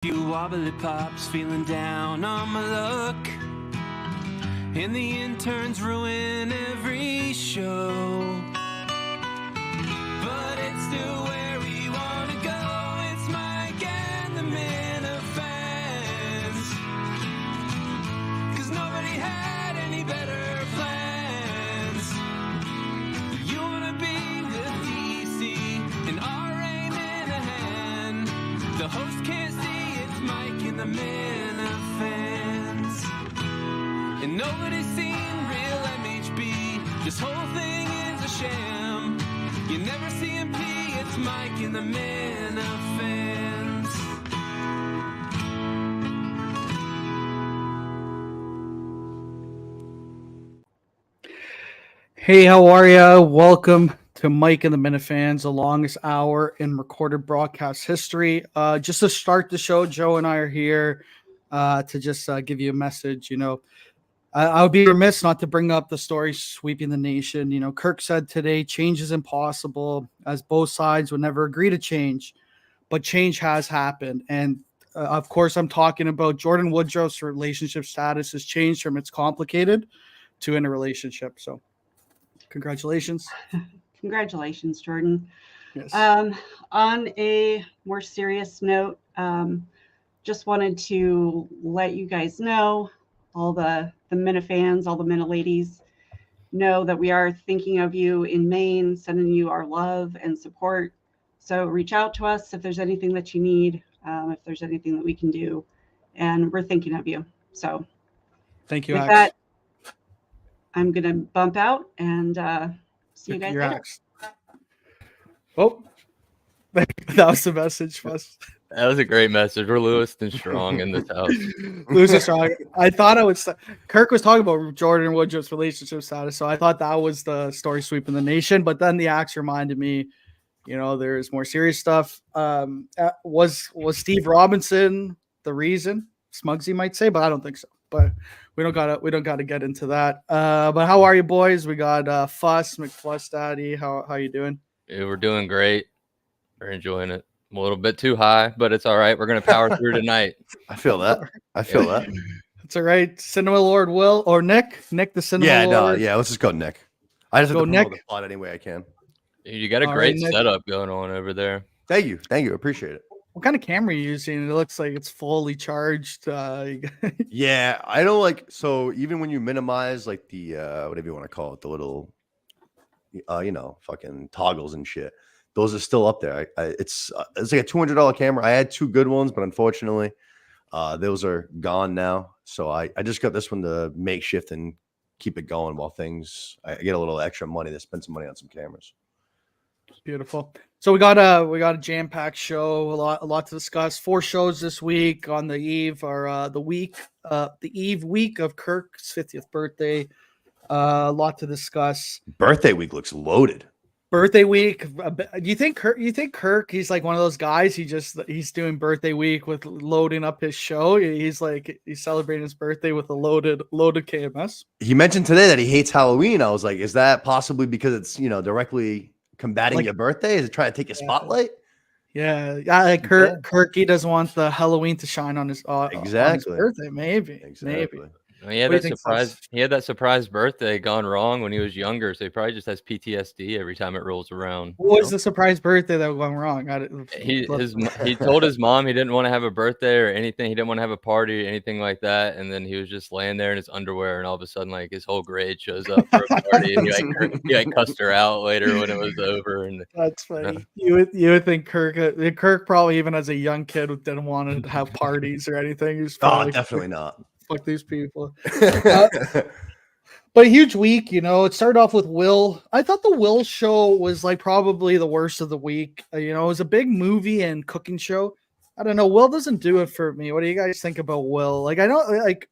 Few wobbly pops feeling down on my luck, and the interns ruin every show. But it's still where we want to go. It's Mike and the Minifans, 'cause nobody had any better plans. You want to be with DC and RA Minahan. The host can't see it's Mike and the Minifans, and nobody's seen real MHB. This whole thing is a sham. You never see him pee, it's Mike and the Minifans. Hey, how are ya? Welcome to Mike and the Minifans, the longest hour in recorded broadcast history. Just to start the show, Joe and I are here to just give you a message. I would be remiss not to bring up the story sweeping the nation. Kirk said today, change is impossible, as both sides would never agree to change, but change has happened. And of course, I'm talking about Jordan Woodruff's relationship status has changed from it's complicated to in a relationship. So congratulations. Congratulations, Jordan. Yes. On a more serious note, just wanted to let you guys know, all the Minifans, all the Miniladies, know that we are thinking of you in Maine, sending you our love and support. So reach out to us if there's anything that you need, if there's anything that we can do, and we're thinking of you. So Thank you, with Axe. that, I'm going to bump out and see you guys Your later. Axe. Oh, that was the message for us. That was a great message. We're Lewiston strong in this house. Losing strong. I thought I would. Kirk was talking about Jordan Woodruff's relationship status, so I thought that was the story sweeping the nation. But then the Axe reminded me, there's more serious stuff. Was Steve Robinson the reason? Smugsy might say, but I don't think so. But we don't gotta get into that. But how are you, boys? We got Fuss McFuss Daddy. How you doing? Yeah, we're doing great. We're enjoying it. I'm a little bit too high, but it's all right. We're gonna power through tonight. I feel that. It's all right. Cinema Lord Will or Nick the Cinema Lord. Let's just go Nick. I just have Go to promote Nick. the plot any way I can. You got a All great right, Nick. setup going on over there. Thank you. Appreciate it. What kind of camera are you using? It looks like it's fully charged. Yeah, I don't like. So even when you minimize like the whatever you want to call it, the little, fucking toggles and shit, those are still up there. It's like a $200 camera. I had two good ones, but unfortunately, those are gone now. So I just got this one to makeshift and keep it going while I get a little extra money to spend some money on some cameras. Beautiful. So we got a jam-packed show, a lot to discuss. 4 shows this week on the eve or the week of Kirk's 50th birthday. A lot to discuss. Birthday week looks loaded. Birthday week. Do you think Kirk? He's like one of those guys. He's doing birthday week with loading up his show. He's celebrating his birthday with a loaded KMS. He mentioned today that he hates Halloween. I was like, is that possibly because it's directly combating your birthday? Is it trying to take your spotlight? Yeah. Like Kirk, he doesn't want the Halloween to shine on his exactly on his birthday. Maybe. He had that surprise birthday gone wrong when he was younger, so he probably just has PTSD every time it rolls around. What was the surprise birthday that went wrong? He told his mom he didn't want to have a birthday or anything. He didn't want to have a party or anything like that. And then he was just laying there in his underwear, and all of a sudden, like, his whole grade shows up for a party. And he cussed her out later when it was over. And that's funny. You would think Kirk probably even as a young kid didn't want to have parties or anything. He was definitely not. Fuck these people. But a huge week, it started off with Will. I thought the Will show was like probably the worst of the week. It was a big movie and cooking show. I don't know. Will doesn't do it for me. What do you guys think about Will? Like, I don't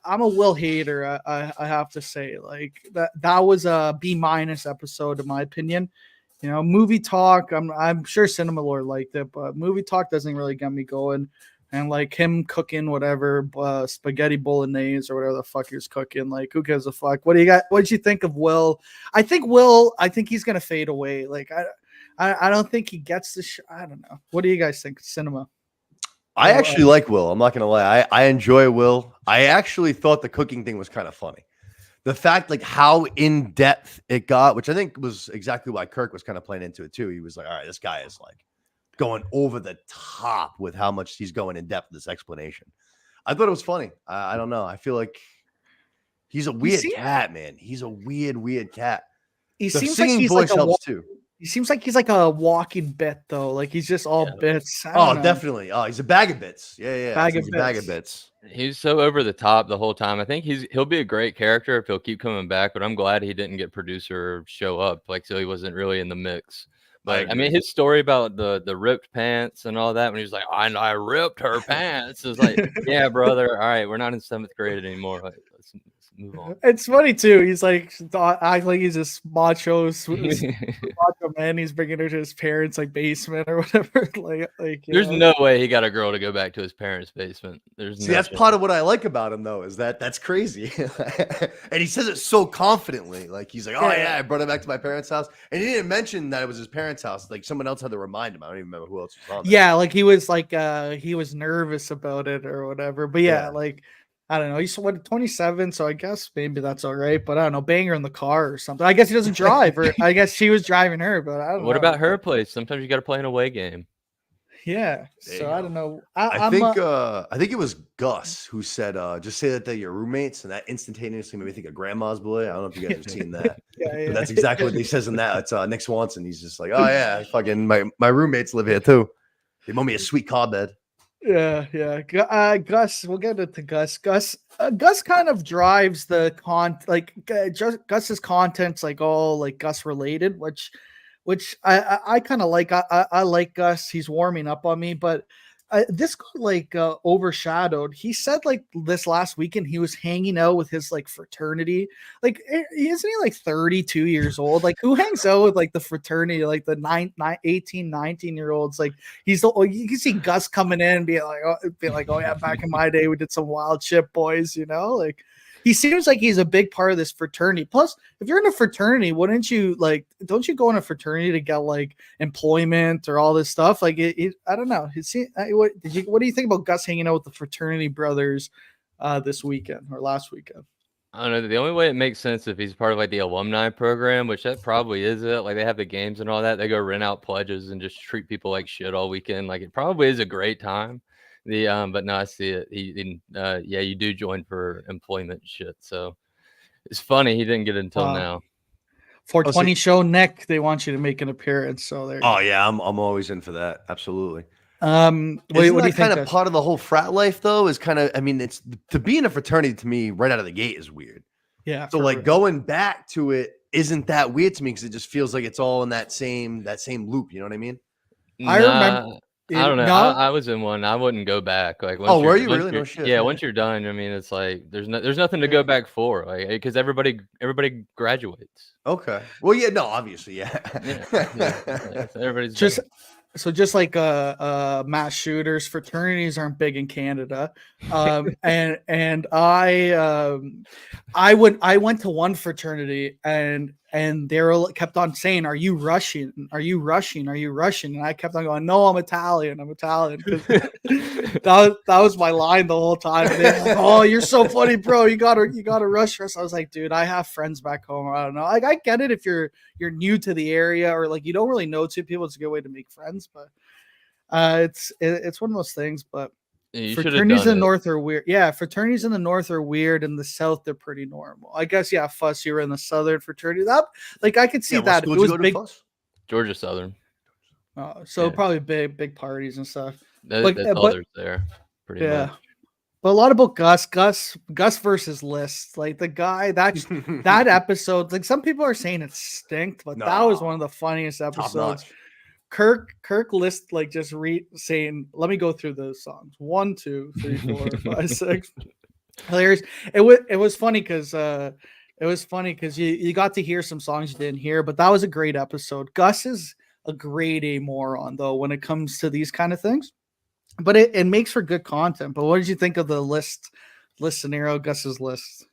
I'm a Will hater. I have to say, like that was a B- episode in my opinion. Movie talk. I'm sure Cinema Lord liked it, but movie talk doesn't really get me going. And like him cooking whatever spaghetti bolognese or whatever the fuck he was cooking, like who gives a fuck? What do you got? What did you think of Will? I think he's gonna fade away. Like I don't think he gets the. I don't know. What do you guys think? Cinema. I actually like Will. I'm not gonna lie. I enjoy Will. I actually thought the cooking thing was kind of funny. The fact like how in depth it got, which I think was exactly why Kirk was kind of playing into it too. He was like, all right, this guy is like going over the top with how much he's going in depth with this explanation. I thought it was funny. I don't know. I feel like he's a weird cat, man. He's a weird cat. He The seems like singing he's voice like helps too. He seems like he's like a walking bit though. Like he's just all bits. Oh, definitely. Oh, he's a bag of bits. Yeah. Bag Bag of bits. He's so over the top the whole time. I think he'll be a great character if he'll keep coming back, but I'm glad he didn't get producer show up, like, so he wasn't really in the mix. But I mean, his story about the ripped pants and all that, when he was like, I ripped her pants, is like, yeah, brother. All right, we're not in 7th grade anymore. Like, let's move on. It's funny too. He's like act like he's this macho man. He's bringing her to his parents' like basement or whatever. like there's no way he got a girl to go back to his parents' basement. See, that's part of what I like about him though, is that's crazy. And he says it so confidently. Like he's like, oh yeah, I brought him back to my parents' house. And he didn't mention that it was his parents' house. Like someone else had to remind him. I don't even remember who else was on there. Yeah, like he was like he was nervous about it or whatever. But yeah. Like I don't know. He's 27, so I guess maybe that's all right. But I don't know, bang her in the car or something. I guess he doesn't drive, or I guess she was driving her. But I don't know. What about her place? Sometimes you got to play an away game. Yeah. So I don't know. I think it was Gus who said, just say that they're your roommates, and that instantaneously made me think of Grandma's Boy. I don't know if you guys have seen that. But that's exactly what he says in that. It's Nick Swanson. He's just like, oh yeah, fucking my roommates live here too. They bought me a sweet car bed. Yeah. Gus, we'll get into Gus. Gus kind of drives the Gus's content's like all like Gus related, which I kind of like. I like Gus. He's warming up on me, but this got like overshadowed. He said like this last weekend he was hanging out with his like fraternity. Like, isn't he like 32 years old? Like, who hangs out with like the fraternity, like the 18, 19-year-olds? Like, you can see Gus coming in and be like, oh yeah, back in my day we did some wild shit, boys. You know, like. He seems like he's a big part of this fraternity. Plus, if you're in a fraternity, don't you go in a fraternity to get like employment or all this stuff? Like, I don't know. What do you think about Gus hanging out with the fraternity brothers this weekend or last weekend? I don't know. The only way it makes sense if he's part of like the alumni program, which that probably is it. Like they have the games and all that. They go rent out pledges and just treat people like shit all weekend. Like it probably is a great time. But no, I see it. You do join for employment shit. So it's funny he didn't get it until now. 420 show Nick, they want you to make an appearance. So there. Oh yeah, I'm always in for that. Absolutely. What do you think? Kind of part of the whole frat life though is kind of. I mean, it's to be in a fraternity to me right out of the gate is weird. Yeah. So like going back to it isn't that weird to me because it just feels like it's all in that same loop. You know what I mean? I remember. I don't know. I was in one. I wouldn't go back. Like, were you really? No shit. Yeah, once you're done, I mean, it's like there's nothing to go back for, like because everybody graduates. Okay. Well, yeah, no, obviously, yeah. Everybody's just like mass shooters, fraternities aren't big in Canada. And I went to one fraternity and they kept on saying, "Are you Russian? Are you Russian? Are you Russian?" And I kept on going, "No, I'm Italian. I'm Italian." that was my line the whole time. And they're like, "Oh, you're so funny, bro. You gotta rush us." I was like, "Dude, I have friends back home. I don't know. Like, I get it if you're new to the area or like you don't really know two people. It's a good way to make friends, but it's one of those things." But fraternities in the north are weird. Yeah, fraternities in the north are weird. In the south, they're pretty normal. I guess. Yeah, Fuss, you were in the southern fraternity. That like I could see that. It was big. Georgia Southern. Probably big parties and stuff. That's all there's there. Pretty much. But a lot about Gus versus List. Like the guy that episode. Like some people are saying it stinked, but that was one of the funniest episodes. Kirk List like just saying, let me go through those songs. 1, 2, 3, 4, 5, 6. Hilarious. It was funny because you got to hear some songs you didn't hear, but that was a great episode. Gus is a grade A moron though when it comes to these kind of things, but it makes for good content. But what did you think of the list scenario? Gus's list.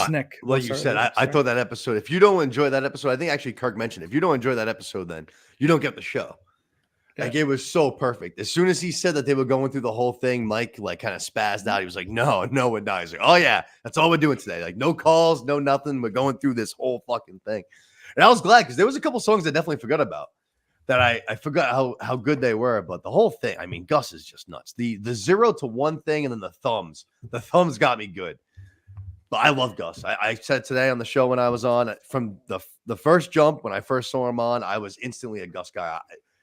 Snick. Like you said, I thought that episode, if you don't enjoy that episode, I think actually Kirk mentioned, if you don't enjoy that episode, then you don't get the show. Like it was so perfect. As soon as he said that they were going through the whole thing, Mike like kind of spazzed out. He was like, no, we're not. He's like, oh yeah, that's all we're doing today. Like no calls, no nothing. We're going through this whole fucking thing. And I was glad because there was a couple songs I definitely forgot about that I forgot how good they were. But the whole thing, I mean, Gus is just nuts. The 0 to 1 thing and then the thumbs. The thumbs got me good. But I love Gus. I said today on the show when I was on from the first jump when I first saw him on, I was instantly a Gus guy.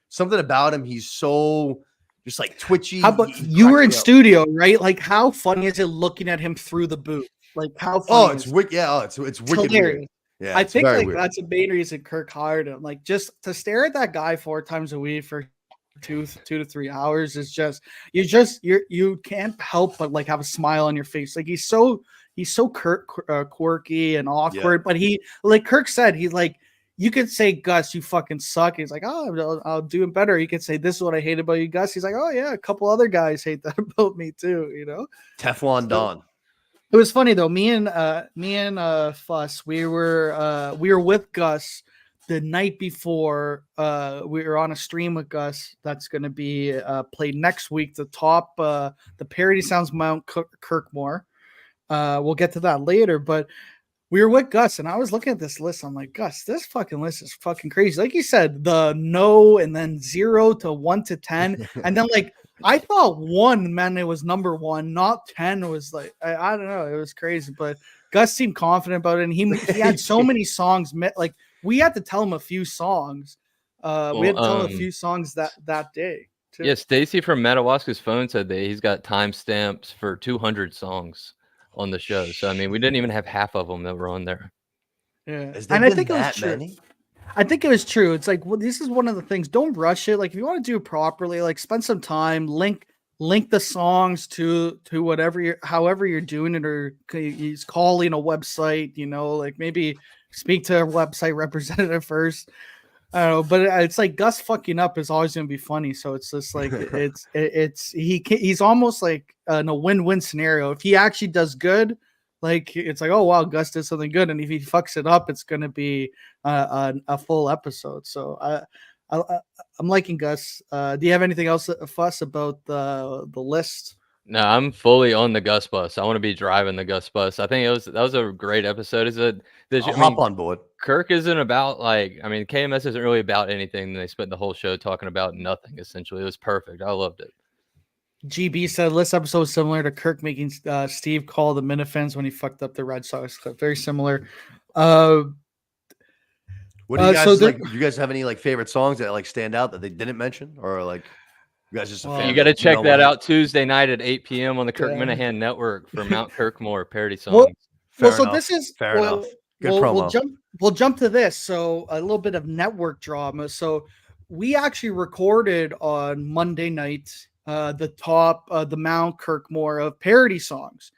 Something about him, he's so just like twitchy. How about you were in studio, right? Like, how funny is it looking at him through the booth? Like, how funny? Oh, it's wicked. Yeah, it's wicked. Hilarious. Yeah, I think like weird. that's a main reason Kirk hired him. Like, just to stare at that guy 4 times a week for 2 to 3 hours is just you can't help but like have a smile on your face. Like he's so quirky and awkward, but he, like Kirk said, he's like, you could say, Gus, you fucking suck. He's like, oh, I'll do it better. You could say, this is what I hate about you, Gus. He's like, oh yeah, a couple other guys hate that about me too. You know, Teflon Don. It was funny though. Me and Fuss, we were with Gus the night before. We were on a stream with Gus that's going to be played next week. The Parody Sounds Mount Kirkmore. We'll get to that later, but we were with Gus and I was looking at this list. I'm like, Gus, this fucking list is fucking crazy. Like you said, the no and then 0 to 1 to 10. And then like, I thought 1 meant it was number 1, not 10 was like, I don't know. It was crazy, but Gus seemed confident about it. And he had so many songs. Like we had to tell him a few songs. We had to tell him a few songs that day. Too. Yeah, Stacy from Madawaska's phone said that he's got timestamps for 200 songs on the show. So I mean, we didn't even have half of them that were on there. Yeah, and I think it was true. Many? I think it was true. It's like, well, this is one of the things. Don't rush it. Like if you want to do it properly, like spend some time, link the songs to whatever however you're doing it, or he's calling a website. You know, like maybe speak to a website representative first. I don't know, but it's like Gus fucking up is always going to be funny. So it's just like he's almost like in a win-win scenario. If he actually does good, like it's like, oh wow, Gus did something good, and if he fucks it up, it's going to be a full episode. So I'm liking Gus. Do you have anything else, Fuss, about the list? No, I'm fully on the Gus bus. I want to be driving the Gus bus. I think that was a great episode. I'll hop on board. Kirk isn't about KMS isn't really about anything. They spent the whole show talking about nothing. Essentially, it was perfect. I loved it. GB said this episode was similar to Kirk making Steve call the Minifans when he fucked up the Red Sox clip. Very similar. What do you guys like? Do you guys have any like favorite songs that like stand out that they didn't mention, or like? You guys just you got to check that out Tuesday night at 8 p.m. on the Kirk Minahan Network for Mount Kirkmore parody songs. So this is fair enough. Good promo. We'll jump to this. So a little bit of network drama. So we actually recorded on Monday night the Mount Kirkmore of parody songs.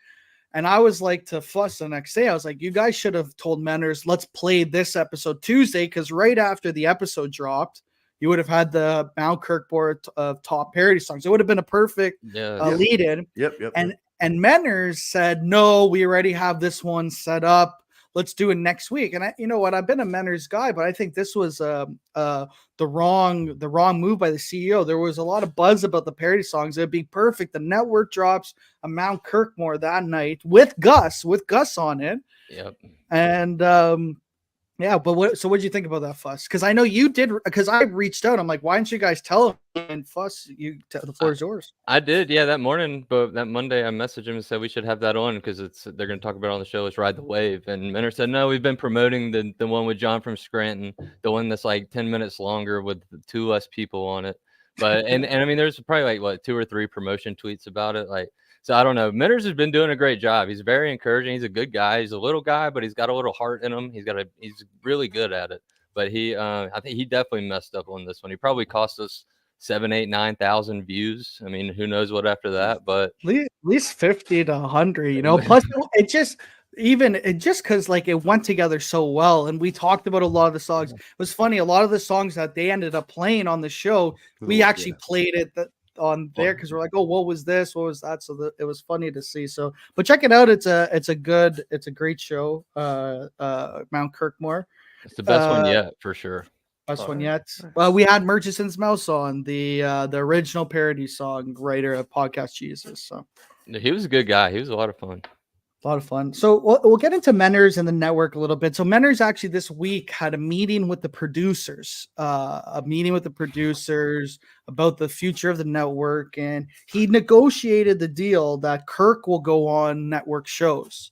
And I was like to Fuss the next day, I was like, you guys should have told Menners, let's play this episode Tuesday, because right after the episode dropped, you would have had the Mount Kirkmore of top parody songs. It would have been a perfect lead in. Yep. And Menners said, no, we already have this one set up. Let's do it next week. And you know what? I've been a Menners guy, but I think this was the wrong move by the CEO. There was a lot of buzz about the parody songs. It'd be perfect. The network drops a Mount Kirkmore that night with Gus on it. Yep. And yeah, but what'd you think about that, Fuss? Because I know you did, because I reached out. I'm like, why didn't you guys tell him? And Fuss, the floor is yours. I did, yeah, that morning, but that Monday I messaged him and said we should have that on because they're going to talk about it on the show. It's Ride the Wave. And Menor said, no, we've been promoting the one with John from Scranton, the one that's like 10 minutes longer with 2 less people on it. But and I mean, there's probably like 2 or 3 promotion tweets about it, like. So I don't know. Menners has been doing a great job. He's very encouraging. He's a good guy. He's a little guy, but he's got a little heart in him. He's really good at it. But I think he definitely messed up on this one. He probably cost us 7, 8, 9,000 views. I mean, who knows what after that? But at least 50 to 100. You know, plus it just because like it went together so well, and we talked about a lot of the songs. It was funny. A lot of the songs that they ended up playing on the show, we actually played it on there because we're like, oh, what was this, what was that? So it was funny to see. So but check it out. It's a great show. Mount Kirkmore, it's the best one yet for sure. Best one Alright, yet. nice. Well, we had Murchison's Mouse on the original parody song writer of Podcast Jesus. So He was a good guy. He was a lot of fun. a lot of fun. So we'll get into Menners and the network a little bit. So Menners actually this week had a meeting with the producers, about the future of the network, and he negotiated the deal that Kirk will go on network shows.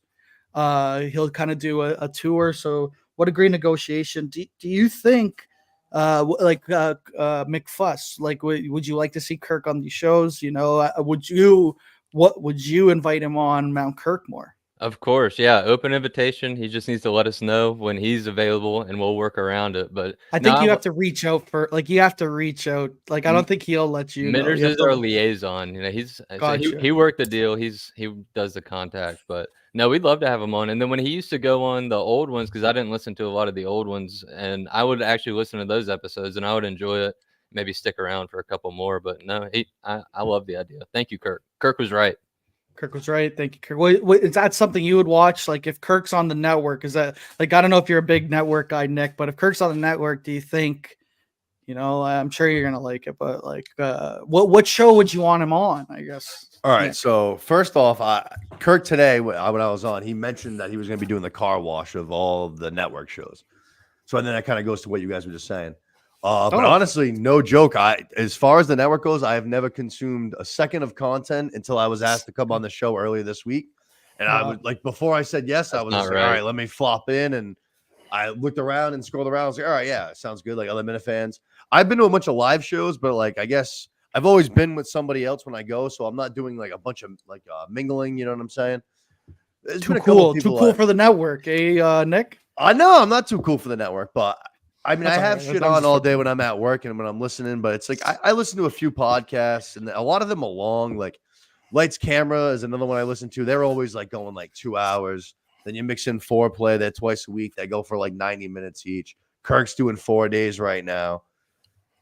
He'll kind of do a tour. So what a great negotiation. Do you think, McFuss, like, would you like to see Kirk on these shows? You know, would you invite him on Mount Kirk more? Of course, yeah. Open invitation. He just needs to let us know when he's available, and we'll work around it. But I think you have to reach out you have to reach out. Like, I don't think he'll let you know. Menders You have is to- our liaison. You know, Gotcha. he worked the deal. He does the contact. But no, we'd love to have him on. And then when he used to go on the old ones, because I didn't listen to a lot of the old ones, and I would actually listen to those episodes, and I would enjoy it. Maybe stick around for a couple more. But no, I love the idea. Thank you, Kirk. Kirk was right. Kirk was right. Thank you, Kirk. Is that something you would watch? Like, if Kirk's on the network, is that, like, I don't know if you're a big network guy, Nick, but if Kirk's on the network, do you think, you know, I'm sure you're gonna like it, but like, what show would you want him on? I guess. All right. Nick. So first off, Kirk today when I was on, he mentioned that he was going to be doing the car wash of all of the network shows. So then that kind of goes to what you guys were just saying. But honestly, no joke. As far as the network goes, I have never consumed a second of content until I was asked to come on the show earlier this week. And I was like, before I said yes, I was just like, all right, let me flop in. And I looked around and scrolled around. I was like, all right, yeah, sounds good. Like other Minifans. I've been to a bunch of live shows, but like, I guess I've always been with somebody else when I go. So I'm not doing like a bunch of like mingling. You know what I'm saying? Too cool for the network, Nick? I know I'm not too cool for the network, but I mean, That's I have all right. shit on all day when I'm at work and when I'm listening, but it's like I listen to a few podcasts and a lot of them are long. Like Lights Camera is another one I listen to. They're always like going like 2 hours. Then you mix in Foreplay, they're twice a week. They go for like 90 minutes each. Kirk's doing 4 days right now.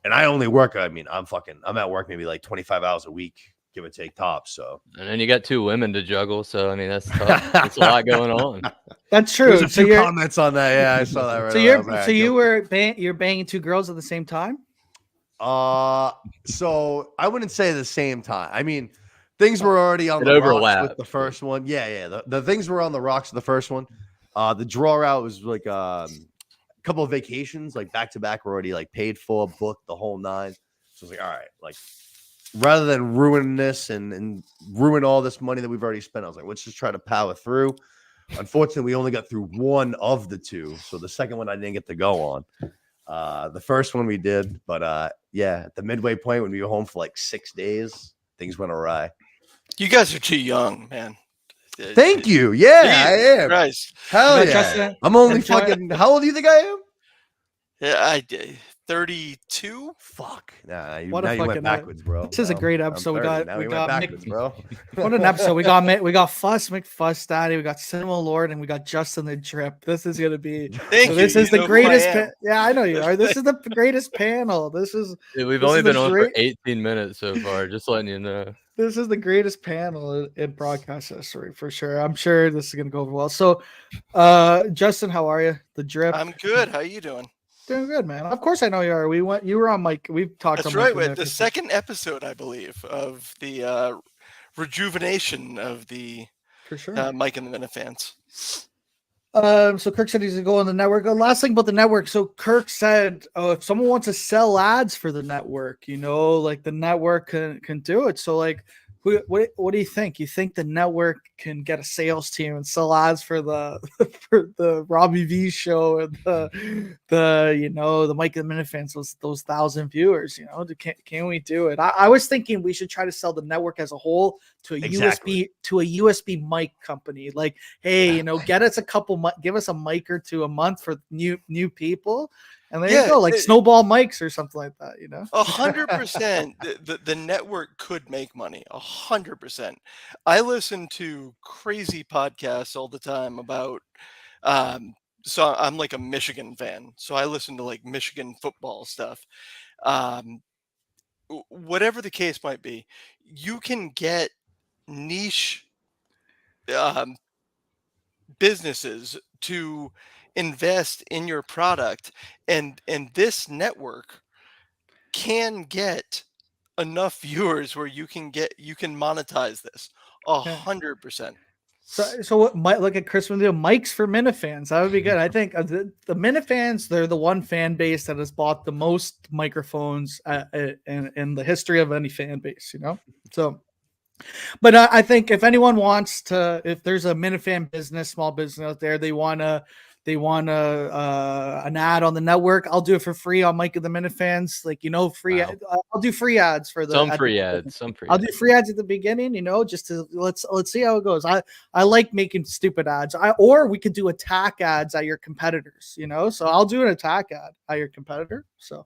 And I only work, I mean, I'm at work maybe like 25 hours a week, give or take tops. So And then you got 2 women to juggle. So I mean, that's tough. There's a lot going on. That's true. there's a few comments on that. Yeah, I saw that right. You're banging 2 girls at the same time? So I wouldn't say the same time. I mean, things were already on the rocks with the first one. Yeah. The things were on the rocks with the first one. The draw out was like a couple of vacations, like back to back, were already like paid for, booked, the whole 9. So I was like, all right, like rather than ruin this and ruin all this money that we've already spent, I was like, let's just try to power through. Unfortunately, we only got through one of the 2. So the second one I didn't get to go on. The first one we did, but yeah, at the midway point when we were home for like 6 days, things went awry. You guys are too young, man. Thank you. Yeah, I am. Christ. Hell yeah. Justin, I'm only fucking. How old do you think I am? Yeah, I did. 32. Fuck. Nah, you What a went fucking- backwards, bro. This is a great episode. We got went Mick- backwards, bro. What an episode. We got Fuss, McFuss Daddy, we got Cinema Lord, and we got Justin the Drip. This is gonna be This is the greatest yeah, I know you are. This is the greatest panel. This is We've This only is been the on great- for 18 minutes so far. Just letting you know. This is the greatest panel in broadcast history for sure. I'm sure this is gonna go over well. So Justin, how are you? The Drip. I'm good. How you doing? Doing good, man. Of course I know you are. You were on Mike. We've talked That's on right. Mike With the second episode, I believe, of the rejuvenation of the for sure. Mike and the Minifans. So Kirk said he's gonna go on the network. Last thing about the network. So Kirk said, "Oh, if someone wants to sell ads for the network, you know, like the network can do it." So like, what do you think? You think the network can get a sales team and sell ads for the for the Robbie V show and the you know the Mike and the Minifans, those 1,000 viewers? You know, can we do it? I was thinking we should try to sell the network as a whole to a USB mic company. Like, hey, you know, get us give us a mic or 2 a month for new people. And there you go, like Snowball mics or something like that, you know. 100%. The network could make money. 100%. I listen to crazy podcasts all the time about. So I'm like a Michigan fan, so I listen to like Michigan football stuff. Whatever the case might be, you can get niche businesses to invest in your product, and this network can get enough viewers where you can monetize this 100%. So what might look at Chris do mics for Minifans. That would be good. I think the Minifans, they're the one fan base that has bought the most microphones in the history of any fan base, you know? So, but I think if anyone wants to, if there's a Minifan business, small business out there, they want an ad on the network, I'll do it for free on Mike of the Minifans. Like, you know, free. Wow. I'll do free ads for the Some free ads. I'll do free ads at the beginning, you know, just to let's see how it goes. I like making stupid ads. Or we could do attack ads at your competitors, you know. So I'll do an attack ad at your competitor. So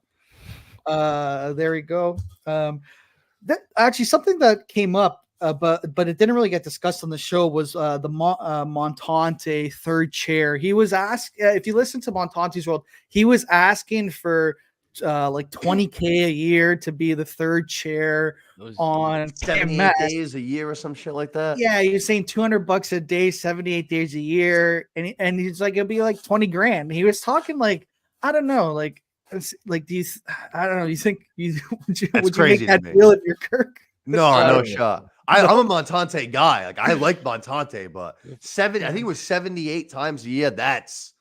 there we go. That actually something that came up. But it didn't really get discussed on the show was the Montante third chair. He was asked, if you listen to Montante's World, he was asking for like $20K a year to be the third chair on 78 days a year or some shit like that. Yeah, he was saying $200 a day, 78 days a year, and he's like, it'll be like 20 grand. He was talking like, I don't know, like these, I don't know. You think would you make that deal if you're Kirk? No shot. I'm a Montante guy. Like I like Montante, but I think it was 78 times a year. That's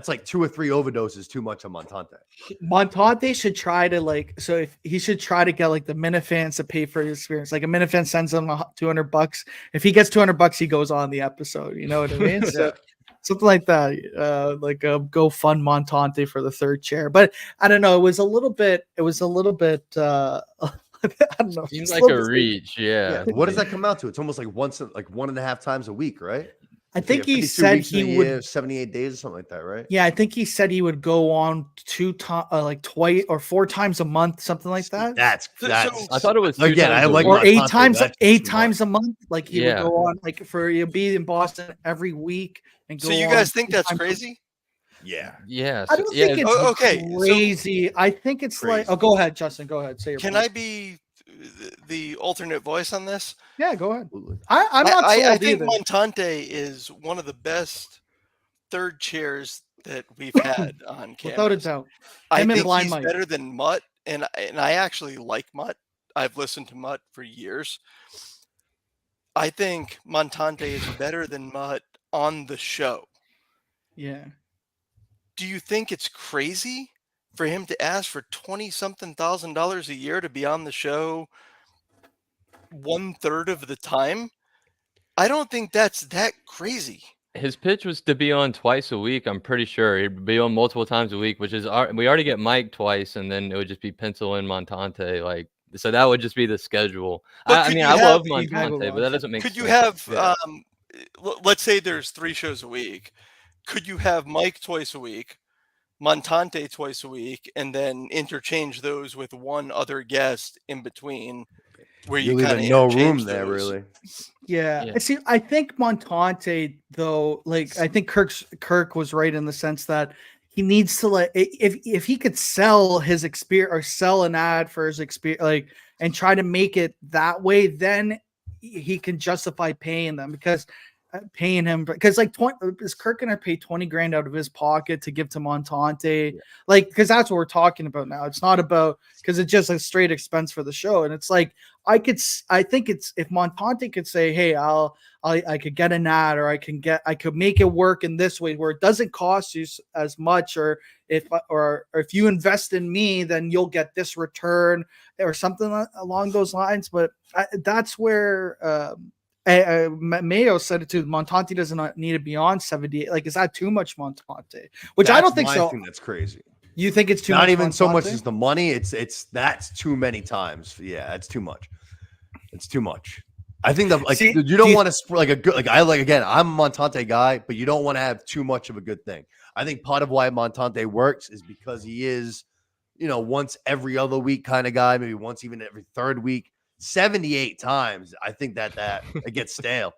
like 2 or 3 overdoses too much on Montante. Montante should try to if he should try to get like the Minifans to pay for his experience. Like a Minifan sends him $200. If he gets $200, he goes on the episode. You know what I mean? So something like that. Like go fund Montante for the third chair. But I don't know. It was a little bit. I don't know. Seems like a reach, yeah. What does that come out to? It's almost like 1.5 times a week, right? I think he said he would 78 days or something like that, right? Yeah, I think he said he would go on twice or 4 times a month, something like that. That's I thought it was again. I like or Montante, 8 times a month. Like he would go on you'll be in Boston every week and go. So you guys think that's crazy? Yeah. Yeah. I don't think it's crazy. I think it's like. Oh, go ahead, Justin. Go ahead. Say your. Can I be the alternate voice on this? Yeah, go ahead. I'm not. I think Montante is one of the best third chairs that we've had on camera. Without a doubt. I think he's better than Mutt, and I actually like Mutt. I've listened to Mutt for years. I think Montante is better than Mutt on the show. Yeah. Do you think it's crazy for him to ask for $20-something thousand a year to be on the show 1/3 of the time? I don't think that's that crazy. His pitch was to be on twice a week. I'm pretty sure he'd be on multiple times a week, which is we already get Mike twice, and then it would just be pencil in Montante. Like, so that would just be the schedule. I mean, I love Montante, but that doesn't make sense. Could you have, let's say there's 3 shows a week. Could you have Mike twice a week, Montante twice a week, and then interchange those with one other guest in between, where you kind of no room there, really? Yeah. See, I think Montante, though, like I think Kirk was right in the sense that he needs to if he could sell his experience or sell an ad for his experience, and try to make it that way, then he can justify paying them because is Kirk gonna pay 20 grand out of his pocket to give to Montante? Yeah. Because that's what we're talking about now. It's not about because it's just a straight expense for the show, and it's like I think it's if Montante could say, hey, I could get an ad, or I could make it work in this way where it doesn't cost you as much, or if you invest in me, then you'll get this return or something along those lines. But that's where. Mayo said it too. Montante doesn't need to be on 78. Like, is that too much Montante? Which I don't think so. That's crazy. You think it's too much? Not even Montante? So much as the money. That's too many times. Yeah, that's too much. It's too much. I think that you don't want to I'm a Montante guy, but you don't want to have too much of a good thing. I think part of why Montante works is because he is, once every other week kind of guy, maybe once even every third week. 78 times, I think that it gets stale.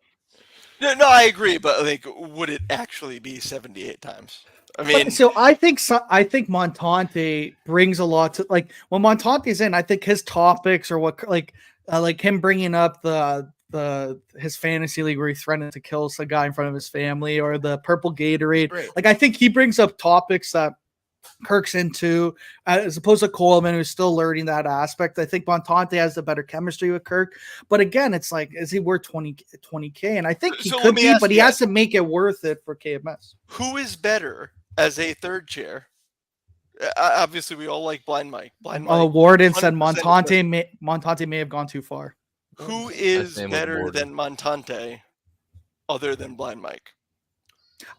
No, I agree, but would it actually be 78 times? I mean, I think Montante brings a lot to when Montante's in. I think his topics or what him bringing up the his fantasy league where he threatened to kill some guy in front of his family, or the purple Gatorade. Great. Like, I think he brings up topics that Kirk's into, as opposed to Coleman, who's still learning that aspect. I think Montante has the better chemistry with Kirk, but again, it's like, is he worth 20K? And I think he could be, but he has to make it worth it for KMS. Who is better as a third chair? Obviously, we all like Blind Mike. Warden said 100% Montante may have gone too far. Who is better than Montante other than Blind Mike?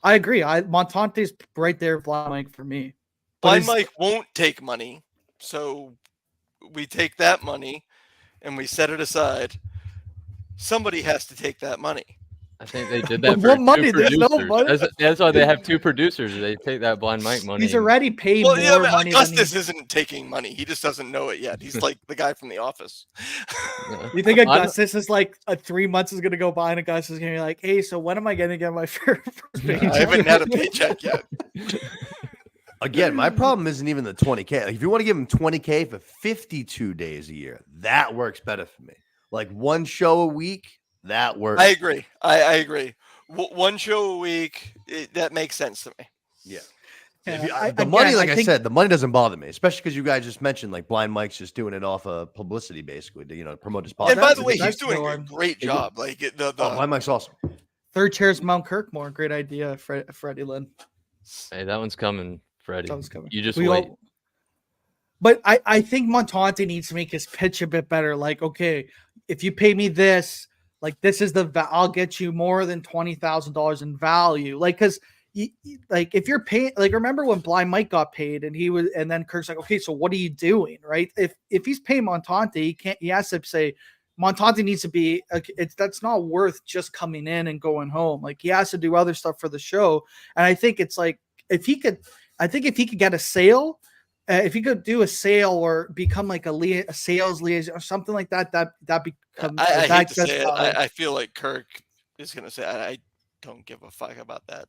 I agree. Montante's right there, Blind Mike for me. Blind Mike won't take money, so we take that money and we set it aside. Somebody has to take that money. I think they did that But for what money? two There's no producers. money. That's why they have two producers. They take that Blind Mike money. He's already paid Well, more yeah, money. Augustus isn't taking money. He just doesn't know it yet. He's like the guy from The Office. You think Augustus is like 3 months is going to go by and Augustus is going to be like, hey, so when am I going to get my first paycheck? I haven't had a paycheck yet. Again, my problem isn't even the 20K. Like, if you want to give him 20K for 52 days a year, that works better for me. Like, one show a week, that works. I agree. I agree. One show a week, that makes sense to me. Yeah. Yeah, The money, like I said, the money doesn't bother me, especially because you guys just mentioned like Blind Mike's just doing it off of publicity, basically, to promote his podcast. And by the way, he's That's doing a great job. Like Blind Mike's awesome. Third chair's Mount Kirkmore. Great idea, Freddie Lynn. Hey, that one's coming, Freddie. That one's coming. You just wait. But I think Montante needs to make his pitch a bit better. Like, okay, if you pay me this, like this is I'll get you more than $20,000 in value. Like, because like if you're paying, like remember when Blind Mike got paid and then Kirk's like, okay, so what are you doing, right? If he's paying Montante, he has to say Montante needs to be. That's not worth just coming in and going home. Like he has to do other stuff for the show. And I think it's like if he could get a sale. If he could do a sale or become like a sales liaison or something like that, that becomes. I hate to say it. I feel like Kirk is going to say, I don't give a fuck about that.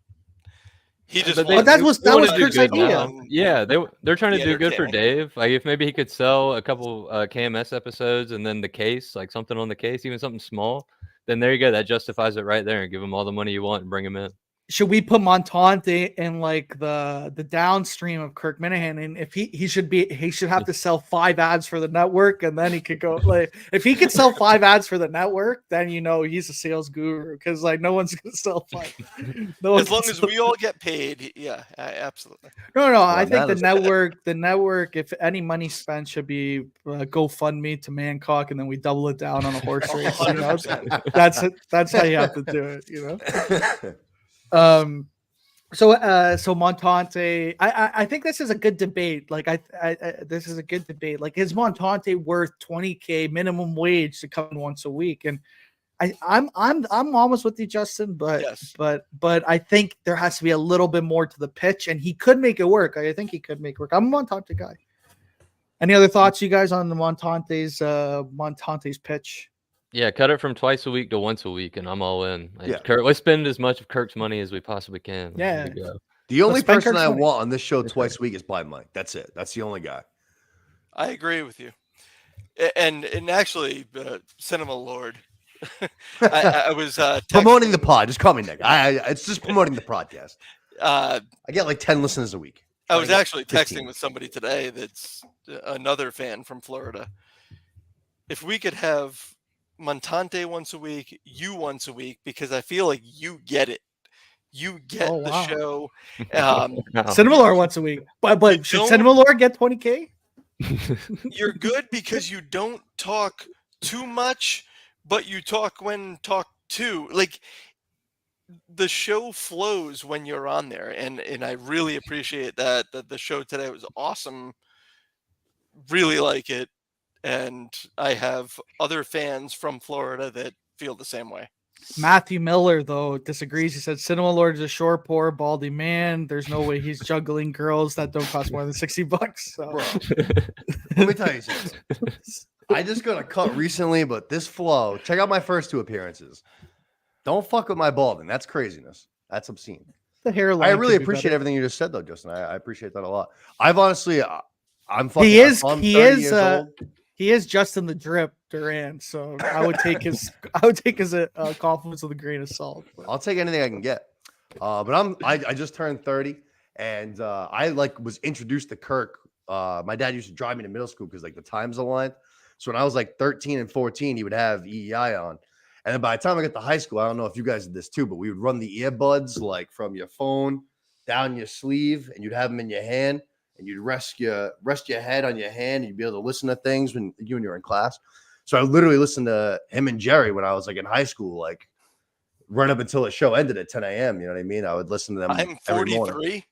He just. But that was Kirk's idea. Now. Yeah, they're trying to do good for Dave. Like if maybe he could sell a couple KMS episodes and then the case, like something on the case, even something small. Then there you go. That justifies it right there, and give him all the money you want and bring him in. Should we put Montante in like the downstream of Kirk Minahan? And if he should have to sell 5 ads for the network, and then he could go like if he could sell 5 ads for the network, then he's a sales guru because like no one's gonna sell 5. As long as we all get paid, yeah, absolutely. No, I think the network, if any money spent, should be GoFundMe to Mancock, and then we double it down on a horse race. That's how you have to do it. So Montante, I think this is a good debate. Like this is a good debate. Like, is Montante worth 20K minimum wage to come in once a week? And I'm almost with you, Justin, but yes. but I think there has to be a little bit more to the pitch, and he could make it work. I think he could make it work. I'm a Montante guy. Any other thoughts, you guys, on the Montante's pitch? Yeah, cut it from twice a week to once a week, and I'm all in. Like, Yeah. Kirk, let's spend as much of Kirk's money as we possibly can. Yeah. There we go. The only spend person Kirk's I money. want on this show twice a week is Blind Mike. That's it. That's the only guy. I agree with you. And actually, Cinema Lord, I was Promoting the pod. Just call me Nick. It's just promoting the podcast. I get like 10 listeners a week. was actually 15. texting with somebody today that's another fan from Florida. If we could have Montante once a week, you once a week, because I feel like you get it. You get the show. Cinema Lord once a week. But should Cinema Lord get 20K? You're good because you don't talk too much, but you talk when talked to. Like the show flows when you're on there, and I really appreciate that the show today was awesome. Really like it. And I have other fans from Florida that feel the same way. Matthew Miller, though, disagrees. He said Cinema Lord is a short, poor, baldy man. There's no way he's juggling girls that don't cost more than $60. So. Bro, let me tell you something. I just got a cut recently, but this flow, check out my first 2 appearances. Don't fuck with my balding. That's craziness. That's obscene. The hairline. I really appreciate everything you just said, though, Justin. I appreciate that a lot. I've honestly, I'm fucking. He is years old. He is Justin the Drip Durant, so I would take his compliments with a grain of salt. But. I'll take anything I can get. But I just turned 30, and I was introduced to Kirk. My dad used to drive me to middle school because like the times aligned. So when I was like 13 and 14, he would have EEI on. And then by the time I got to high school, I don't know if you guys did this too, but we would run the earbuds like from your phone down your sleeve, and you'd have them in your hand, and you'd rest your head on your hand, and you'd be able to listen to things when you're in class. So I literally listened to him and Jerry when I was like in high school, like right up until the show ended at 10 a.m. You know what I mean? I would listen to them. I'm 43.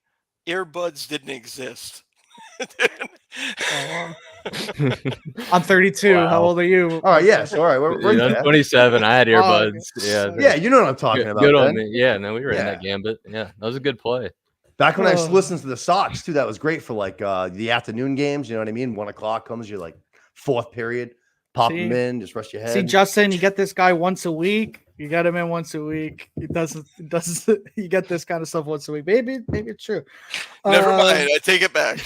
Earbuds didn't exist. I'm 32. Wow. How old are you? All right, yes. All right, we're Dude, I'm 27. I had earbuds. yeah, you know what I'm talking about. Good on me. Yeah, no, we were in Yeah. that gambit. Yeah, that was a good play. Back when I used to listen to the Sox too, that was great for like the afternoon games. You know what I mean? 1 o'clock comes, you're like fourth period, pop them in, just rest your head. See, Justin, you get this guy once a week. You got him in once a week. It doesn't. You get this kind of stuff once a week. Maybe it's true. Never mind. I take it back.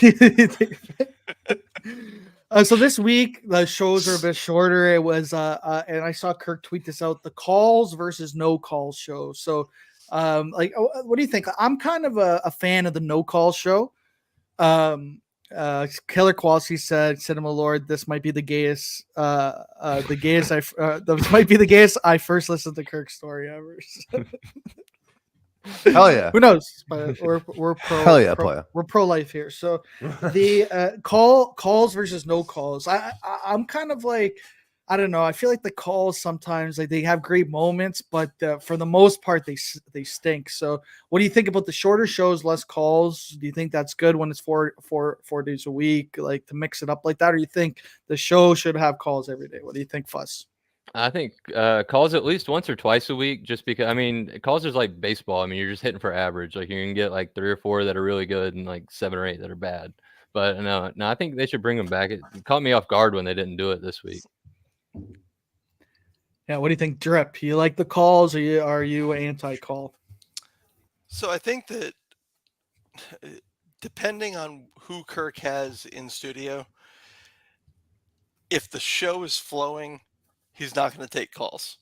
So this week the shows are a bit shorter. It was and I saw Kirk tweet this out: the calls versus no calls show. So what do you think? I'm kind of a fan of the no call show. Killer Quality said, "Cinema Lord, this might be the gayest. This might be the gayest I first listened to Kirk's story ever." Hell yeah. Who knows? But we're pro. Hell yeah, player. We're pro life here. So the calls versus no calls. I'm kind of like, I don't know. I feel like the calls sometimes like they have great moments, but for the most part they stink. So what do you think about the shorter shows, less calls? Do you think that's good when it's four days a week, like to mix it up like that, or you think the show should have calls every day? What do you think, Fuss? I think calls at least once or twice a week, just because, I mean, calls is like baseball. I mean, you're just hitting for average. Like, you can get like 3 or 4 that are really good and like 7 or 8 that are bad. But no, I think they should bring them back. It caught me off guard when they didn't do it this week. Yeah, what do you think, Drip? You like the calls, or are you anti-call? So I think that depending on who Kirk has in studio, if the show is flowing, he's not going to take calls.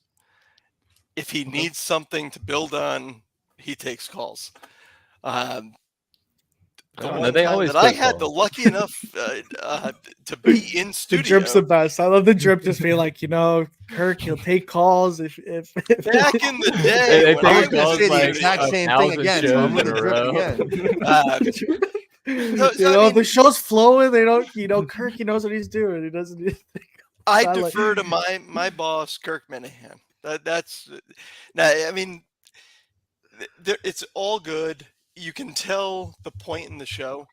If he needs something to build on, he takes calls. The one they time always that I take had the calls. lucky enough to be in The studio. Drip's the best. I love the Drip just being like, Kirk, he'll take calls if Back in the day, They when I I was take going to was say calls the like exact same thing 1,000 again. So I'm shows going in to a Drip row. again. So, I mean, the show's flowing. They don't, Kirk, he knows what he's doing. He doesn't need to I I like- defer to my boss, Kirk Minahan. That's now. I mean, it's all good. You can tell the point in the show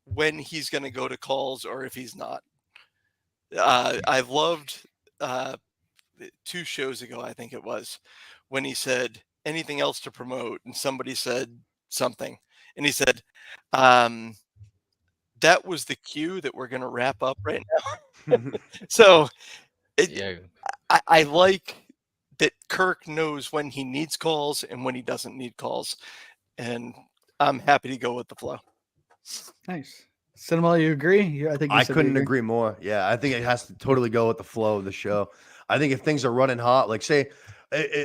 when he's going to go to calls or if he's not. I loved 2 shows ago, I think it was, when he said anything else to promote, and somebody said something, and he said, "That was the cue that we're going to wrap up right now." So Yeah. I like that Kirk knows when he needs calls and when he doesn't need calls, and I'm happy to go with the flow. Nice. Cinema, you agree? I think you I said you couldn't agree more. Yeah, I think it has to totally go with the flow of the show. I think if things are running hot, like say,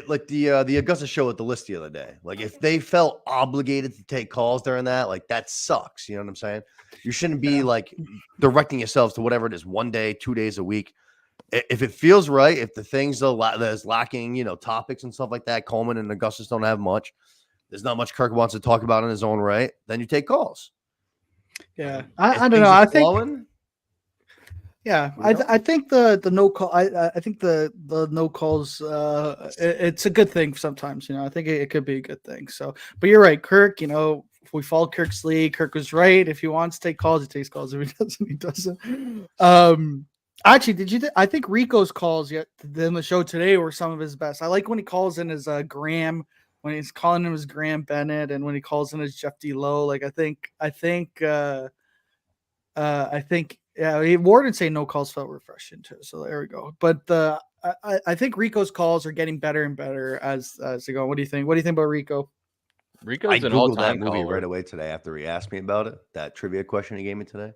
like the Augusta show at the list the other day, like if they felt obligated to take calls during that, like that sucks. You know what I'm saying? You shouldn't be like directing yourselves to whatever it is, 1 day, 2 days a week. If it feels right, if the things that's lacking, topics and stuff like that, Coleman and Augustus don't have much. There's not much Kirk wants to talk about in his own right. Then you take calls. Yeah, If I don't things know. are I think flowing, yeah, You know? I think the no call. I think the no calls. It's a good thing sometimes. I think it could be a good thing. So, but you're right, Kirk. If we follow Kirk's lead, Kirk was right. If he wants to take calls, he takes calls. If he doesn't, he doesn't. Actually, I think Rico's calls in the show today were some of his best. I like when he calls in his Graham, when he's calling him as Graham Bennett, and when he calls in as Jeff D. Lowe. Like I think yeah, Ward would say no calls felt refreshing too. So there we go. But I think Rico's calls are getting better and better as they go. What do you think? What do you think about Rico? Rico's I an googled that all-time movie caller. right away today after he asked me about it. That trivia question he gave me today.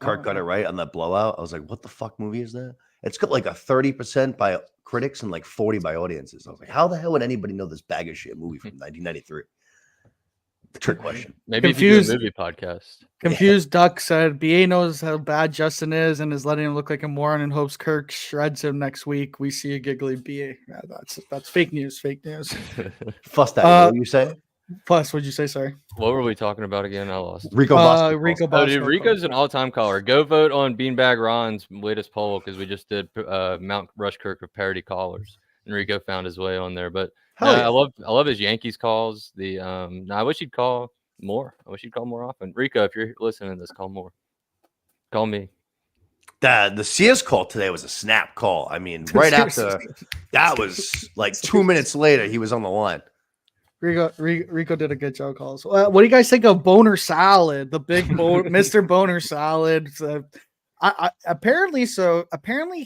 Kirk got it right on that blowout. I was like, "What the fuck movie is that?" It's got like a 30% by critics and like 40 by audiences. I was like, how the hell would anybody know this bag of shit movie from 1993? Trick question. Maybe Confused. if you do a movie podcast. Confused Duck said BA knows how bad Justin is and is letting him look like a moron and hopes Kirk shreds him next week. We see a giggly BA. Yeah, that's fake news. Fake news. Fuss that. What were you saying? Plus, what'd you say? Sorry. What were we talking about again? I lost. Rico Bosco. Rico Oh, Bosco. dude, Rico's an all-time caller. Go vote on Beanbag Ron's latest poll because we just did Mount Rushkirk of parody callers, and Rico found his way on there. But Hell no, yeah. I love his Yankees calls. I wish he'd call more. I wish he'd call more often. Rico, if you're listening to this, call more. Call me. The CS call today was a snap call. I mean, right after that was like 2 minutes later, he was on the line. Rico did a good job calls. What do you guys think of Boner Salad? The big Mr. Boner Salad. Apparently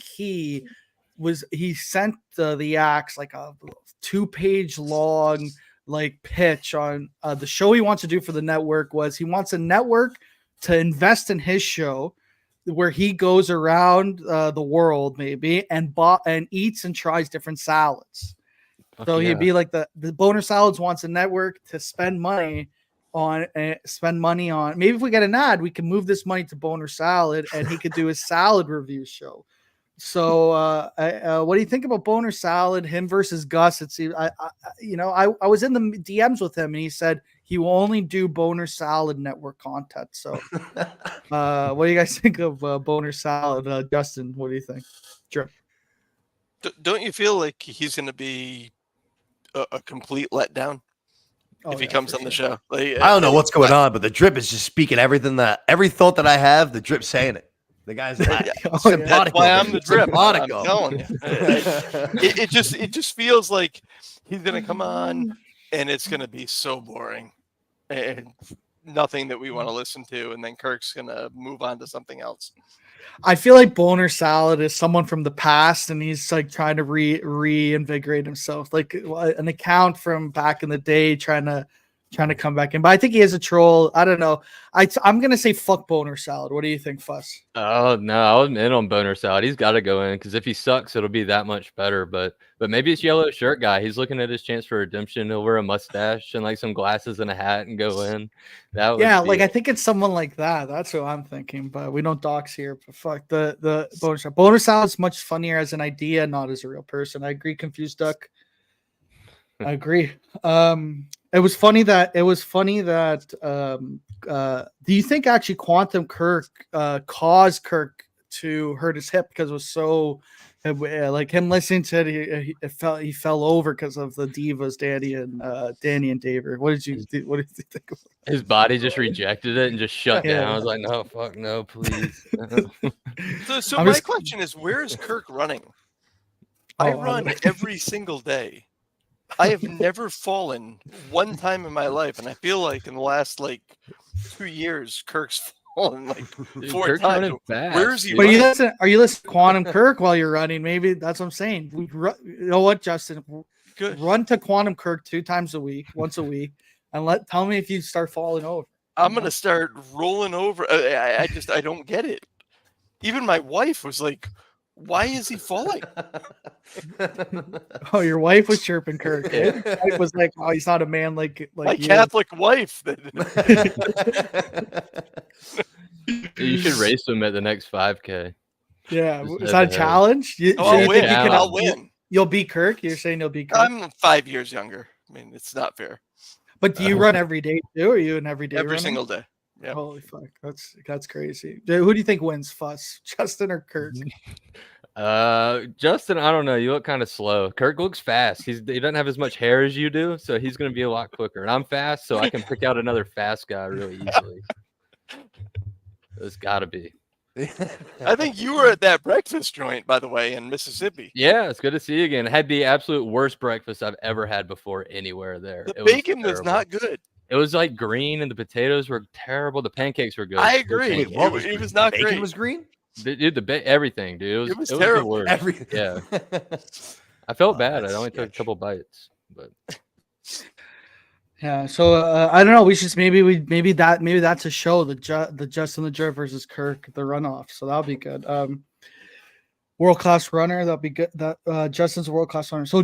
he sent the Axe like a 2-page long like pitch on the show he wants to do for the network. Was he wants a network to invest in his show where he goes around the world maybe and eats and tries different salads. So he'd be like the Boner Salads wants a network to spend money on. Maybe if we get an ad, we can move this money to Boner Salad, and he could do his salad review show. So, what do you think about Boner Salad? Him versus Gus? I was in the DMs with him, and he said he will only do Boner Salad network content. So, what do you guys think of Boner Salad? Justin, what do you think? Sure. Don't you feel like he's going to be a complete letdown if he comes on the show? Like, I don't know what's going on, but the drip is just speaking every thought that I have. The drip's saying it. The guy's like, that's why I'm the drip. I'm Simpatico. telling you. It just feels like he's going to come on and it's going to be so boring and nothing that we want to listen to, and then Kirk's going to move on to something else. I feel like Boner Salad is someone from the past, and he's like trying to reinvigorate himself, like an account from back in the day, trying to come back in. But I think he is a troll. I don't know. I'm gonna say fuck Boner Salad. What do you think, Fuss? Oh no, I was in on Boner Salad. He's got to go in because if he sucks, it'll be that much better. But maybe it's yellow shirt guy. He's looking at his chance for redemption. He'll wear a mustache and like some glasses and a hat and go in. I think it's someone like that. That's what I'm thinking. But we don't dox here. But fuck the Boner Salad. Boner Salad's much funnier as an idea, not as a real person. I agree. Confused Duck. I agree. It was funny that do you think actually Quantum Kirk caused Kirk to hurt his hip because it was so like him listening to it, he fell over because of the divas Danny and David. What did you think of it? His body just rejected it and just shut down. I was like, no, fuck no, please. So my question is, where is Kirk running? I run every single day. I have never fallen one time in my life, and I feel like in the last 2 years, Kirk's fallen 4 times. Where is he? But are you listening to Quantum Kirk while you're running? Maybe that's what I'm saying. You know what, Justin? Good. Run to Quantum Kirk 2 times a week, once a week, and tell me if you start falling over. I'm gonna start rolling over. I don't get it. Even my wife was like, why is he falling? Oh, your wife was chirping Kirk. Your wife was like, "Oh, he's not a man like my you." Catholic wife." You should race him at the next 5K. Yeah, is that a challenge? I'll win. You'll beat Kirk. You're saying you'll beat Kirk. I'm 5 years younger. I mean, it's not fair. But do you run every day too? Are you an everyday every runner? single day? Yeah. Holy fuck, that's crazy. Who do you think wins, Fuss, Justin or Kirk? Justin, I don't know. You look kind of slow. Kirk looks fast. He doesn't have as much hair as you do, so he's going to be a lot quicker. And I'm fast, so I can pick out another fast guy really easily. It's got to be. I think you were at that breakfast joint, by the way, in Mississippi. Yeah, it's good to see you again. I had the absolute worst breakfast I've ever had before anywhere there. The bacon was not good. It was like green, and the potatoes were terrible. The pancakes were good. I agree. It was not bacon great. Was green? Dude, everything, dude. It was terrible. The worst. Everything. Yeah. I felt bad. I only took a couple bites, but yeah. So I don't know. We should maybe that's a show. The Justin the Jerk versus Kirk, the runoff. So that'll be good. World class runner. That'd be good. That Justin's a world class runner. So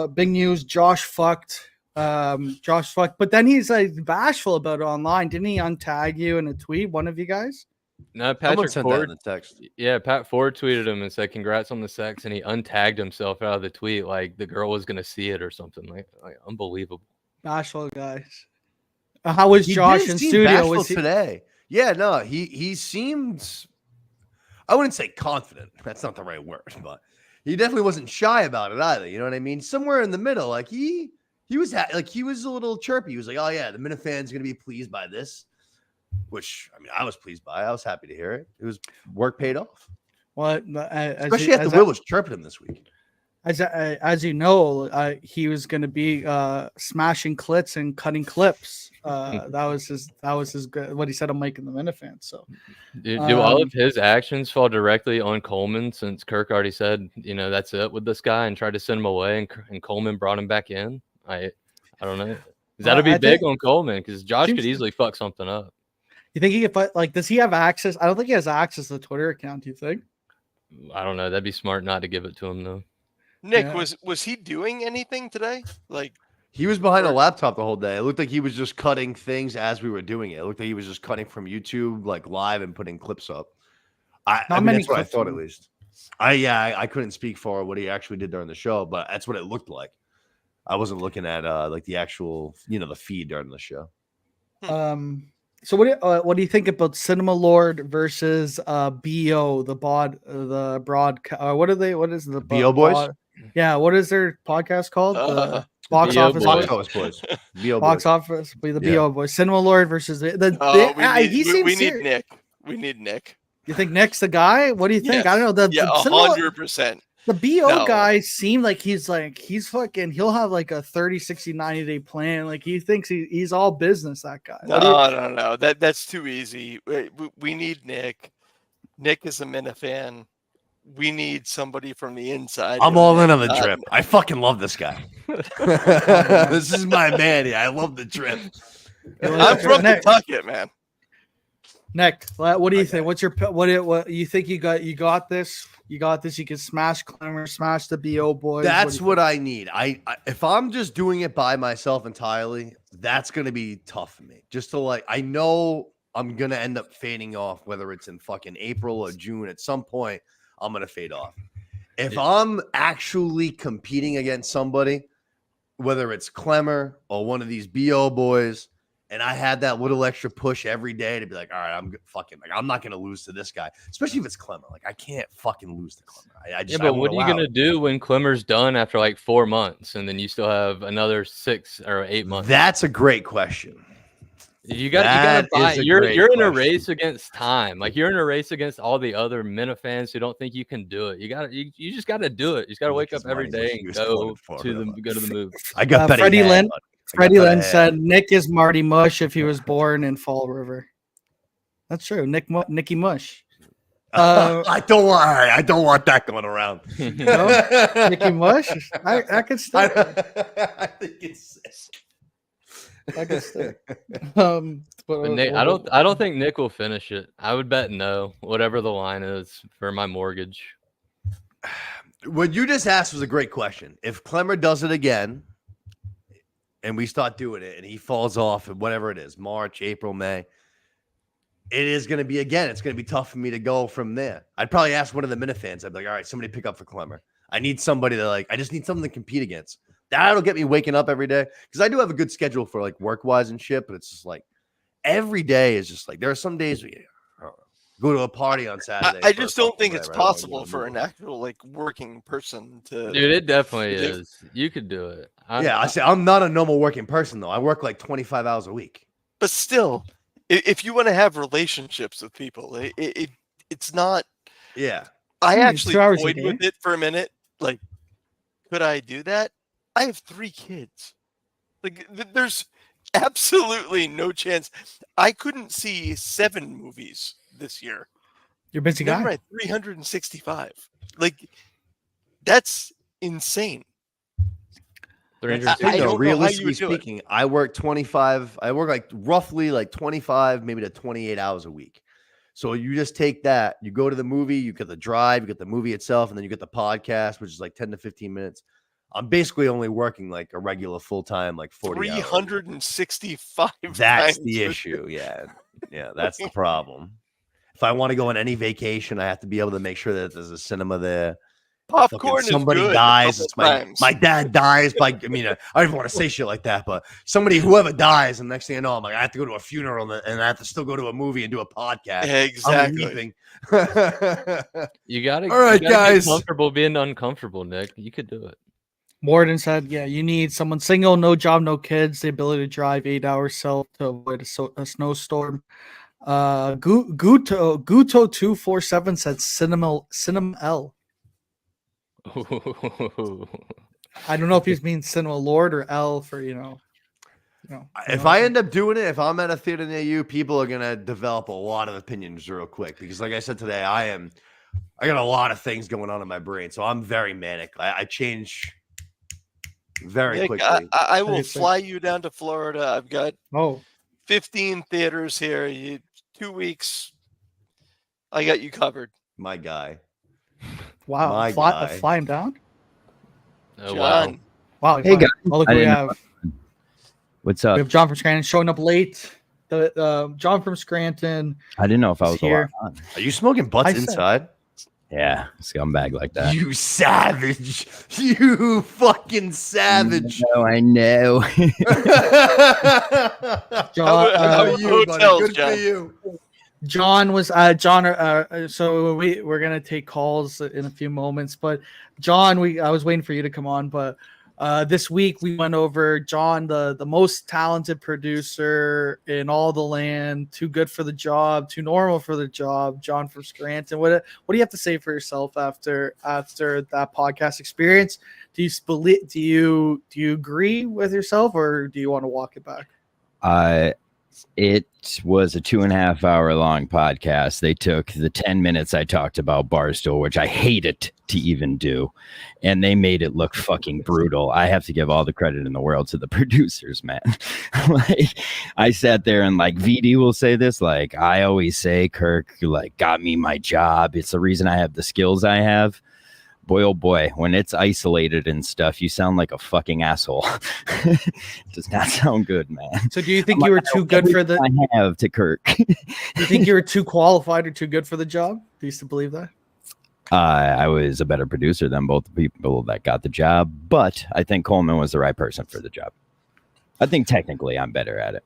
big news. Josh fucked. But then he's like bashful about it online. Didn't he untag you in a tweet? One of you guys? No, Someone Patrick sent that in Ford. the text. Yeah, Pat Ford tweeted him and said, "Congrats on the sex," and he untagged himself out of the tweet like the girl was gonna see it or something. Like unbelievable. Bashful guys. How was Josh didn't in seem studio? bashful Was he? today? Yeah, no, he seemed. I wouldn't say confident. That's not the right word, but he definitely wasn't shy about it either. You know what I mean? Somewhere in the middle, like he was he was a little chirpy. He was like, "Oh yeah, the Minifans gonna be pleased by this," which I mean, I was pleased by. I was happy to hear it. It was work paid off, What? especially after Will was chirping him this week. As you know, he was going to be smashing clits and cutting clips. That was his what he said on Mike and the Minifans. So, Do all of his actions fall directly on Coleman, since Kirk already said, that's it with this guy and tried to send him away, and Coleman brought him back in? I don't know. That'll be big on Coleman because Josh could easily fuck something up. You think he could fight? Like, does he have access? I don't think he has access to the Twitter account. Do you think? I don't know. That'd be smart not to give it to him though. Nick, was he doing anything today? Like, he was behind a laptop the whole day. It looked like he was just cutting things as we were doing it. It looked like he was just cutting from YouTube, like live, and putting clips up. I mean, that's what I thought, at least. I couldn't speak for what he actually did during the show, but that's what it looked like. I wasn't looking at like the actual, the feed during the show. So what do you think about Cinema Lord versus BO, the broadcast? What is the BO Boys? Yeah, what is their podcast called? Box BO Office Boys. BO Box Boys. Office, the BO Boys. Cinema Lord versus we need Nick. We need Nick. You think Nick's the guy? What do you think? Yes. I don't know. 100%. The BO guy seemed like he's fucking, he'll have like a 30, 60, 90-day plan. Like he thinks he's all business, that guy. No. That's too easy. We need Nick. Nick is a Minifan. We need somebody from the inside. I'm all in on the trip. I fucking love this guy. This is my man. I love the trip. I'm from Kentucky, man. Nick, what do you think? What's your what you think you got this? You got this. You can smash Clemmer, smash the BO Boys. That's what I need. I if I'm just doing it by myself entirely, that's gonna be tough for me. Just to I know I'm gonna end up fading off, whether it's in fucking April or June. At some point, I'm gonna fade off. If I'm actually competing against somebody, whether it's Clemmer or one of these BO Boys, and I had that little extra push every day to be like, all right, I'm not going to lose to this guy, especially if it's Clemmer. Like, I can't fucking lose to Clemmer. But what are you going to do when Clemmer's done after like 4 months and then you still have another 6 or 8 months? That's a great question. You got to buy. You're in a race against time. Like, you're in a race against all the other Minifans who don't think you can do it. You just got to do it. You just got to wake up every day and go to the move. I got Freddie Lynn. Freddie Lynn said Nick is Marty Mush if he was born in Fall River. That's true. Nicky Mush. I don't want that going around. No? Nicky Mush. I could still. I think it's. I guess. But Nick, I don't think Nick will finish it. I would bet no, whatever the line is for my mortgage. What you just asked was a great question. If Clemmer does it again, and we start doing it, and he falls off, and whatever it is, March, April, May, it is going to be again. It's going to be tough for me to go from there. I'd probably ask one of the Minifans. I'd be like, all right, somebody pick up for Clemmer. I need somebody I just need something to compete against. That'll get me waking up every day, because I do have a good schedule for like work wise and shit. But it's just like every day is just like, there are some days we go to a party on Saturday. I just don't think it's possible for an actual like working person to. Dude, it definitely is. You could do it. I say I'm not a normal working person though. I work like 25 hours a week. But still, if you want to have relationships with people, it's not. Yeah. I actually toyed with it for a minute. Like, could I do that? I have 3 kids. Like, there's absolutely no chance. I couldn't see 7 movies this year. You're a busy guy. Right, 365. Like, that's insane. Realistically speaking, I work like roughly like 25, maybe to 28 hours a week. So you just take that, you go to the movie, you get the drive, you get the movie itself, and then you get the podcast, which is like 10 to 15 minutes. I'm basically only working like a regular full-time, like 40 hours. 365 That's times the with issue. Yeah. Yeah, that's the problem. If I want to go on any vacation, I have to be able to make sure that there's a cinema there. Popcorn is Somebody good a dies. couple It's my times. dad dies. I don't even want to say shit like that, but whoever dies, and next thing I know, I'm like, I have to go to a funeral and I have to still go to a movie and do a podcast. Exactly. I'm leaving. You gotta, All right, you gotta guys. Be comfortable being uncomfortable, Nick. You could do it. Morden said, yeah, you need someone single, no job, no kids, the ability to drive 8 hours south to avoid a snowstorm. Guto247 said Cinema L. I don't know if he means Cinema Lord or L for, If I end up doing it, if I'm at a theater near you, people are gonna develop a lot of opinions real quick because, like I said today, I got a lot of things going on in my brain, so I'm very manic. I change very Nick, quickly. I will fly you down to Florida. I've got 15 theaters here. 2 weeks. I got you covered. My guy. Wow. My guy. Fly him down? Oh, John. Wow. Hey, guys. Oh, look, I we didn't have What's up? John from Scranton showing up late. John from Scranton. I didn't know if I was here. allowed on. Are you smoking butts inside? Yeah, scumbag like that. You savage. You fucking savage. I know. John, How are you, buddy? hotels, Good John. for you. John was so we're gonna take calls in a few moments, but John, I was waiting for you to come on, but this week we went over John, the most talented producer in all the land, too good for the job, too normal for the job. John from Scranton. What do you have to say for yourself after that podcast experience? Do you agree with yourself, or do you want to walk it back? It was a 2.5 hour long podcast. They took the 10 minutes I talked about Barstool, which I hated to even do, and they made it look fucking brutal. I have to give all the credit in the world to the producers, man. Like, I sat there and like VD will say this, like I always say, Kirk, like got me my job. It's the reason I have the skills I have. Boy, oh boy, when it's isolated and stuff, you sound like a fucking asshole. It does not sound good, man. So do you think you were too good for the... I have to Kirk. Do you think you were too qualified or too good for the job? Do you still believe that? I was a better producer than both the people that got the job, but I think Coleman was the right person for the job. I think technically I'm better at it.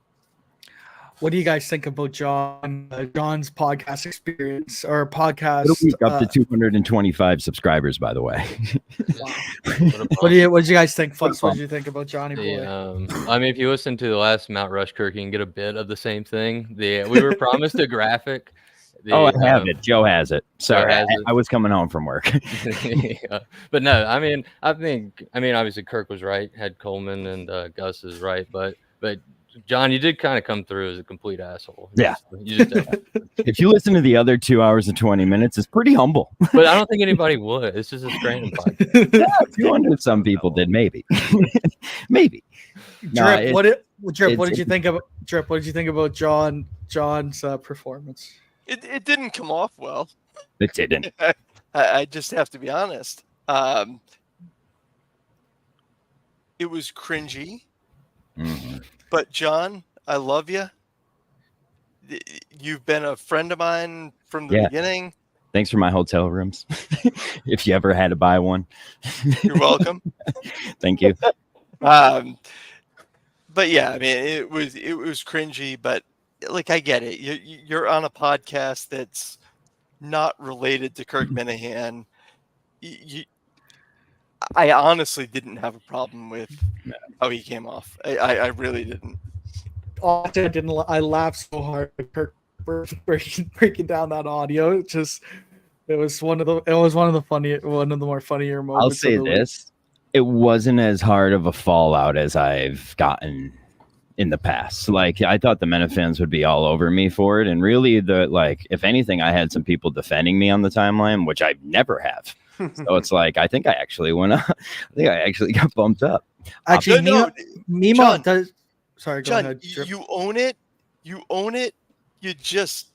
What do you guys think about John's podcast experience or podcast? It'll be up to 225 subscribers, by the way. What did you guys think, Fuss? What did you think about Johnny Boy? I mean, if you listen to the last Mount Rushmore, you can get a bit of the same thing. We were promised a graphic. I have it. Joe has it. Sorry, has it. I was coming home from work. Yeah. But no, I mean, obviously Kirk was right. Had Coleman and Gus is right, but John, you did kind of come through as a complete asshole. You just If you listen to the other 2 hours and 20 minutes, it's pretty humble. But I don't think anybody would. This is a Scranton podcast. Yeah, 200 some people did, maybe. Maybe. Drip, what did you think about Drip? What did you think about John's performance? It didn't come off well. It didn't. I just have to be honest. It was cringy. Mm-hmm. But John, I love you. You've been a friend of mine from the beginning. Thanks for my hotel rooms. If you ever had to buy one. You're welcome. Thank you. But yeah, I mean, it was cringy, but like I get it. You're on a podcast that's not related to Kirk Minahan. I honestly didn't have a problem with how he came off. I really didn't. Oh, I didn't. I laughed so hard at Kirk breaking down that audio. It was one of the more funnier moments. I'll say this: it wasn't as hard of a fallout as I've gotten in the past. Like I thought the Minifans would be all over me for it, and really, if anything, I had some people defending me on the timeline, which I never have. So it's like I think I actually went up. I think I actually got bumped up. Actually, Mimo John, does. Sorry, go John, ahead. Drip. you own it. You own it. You just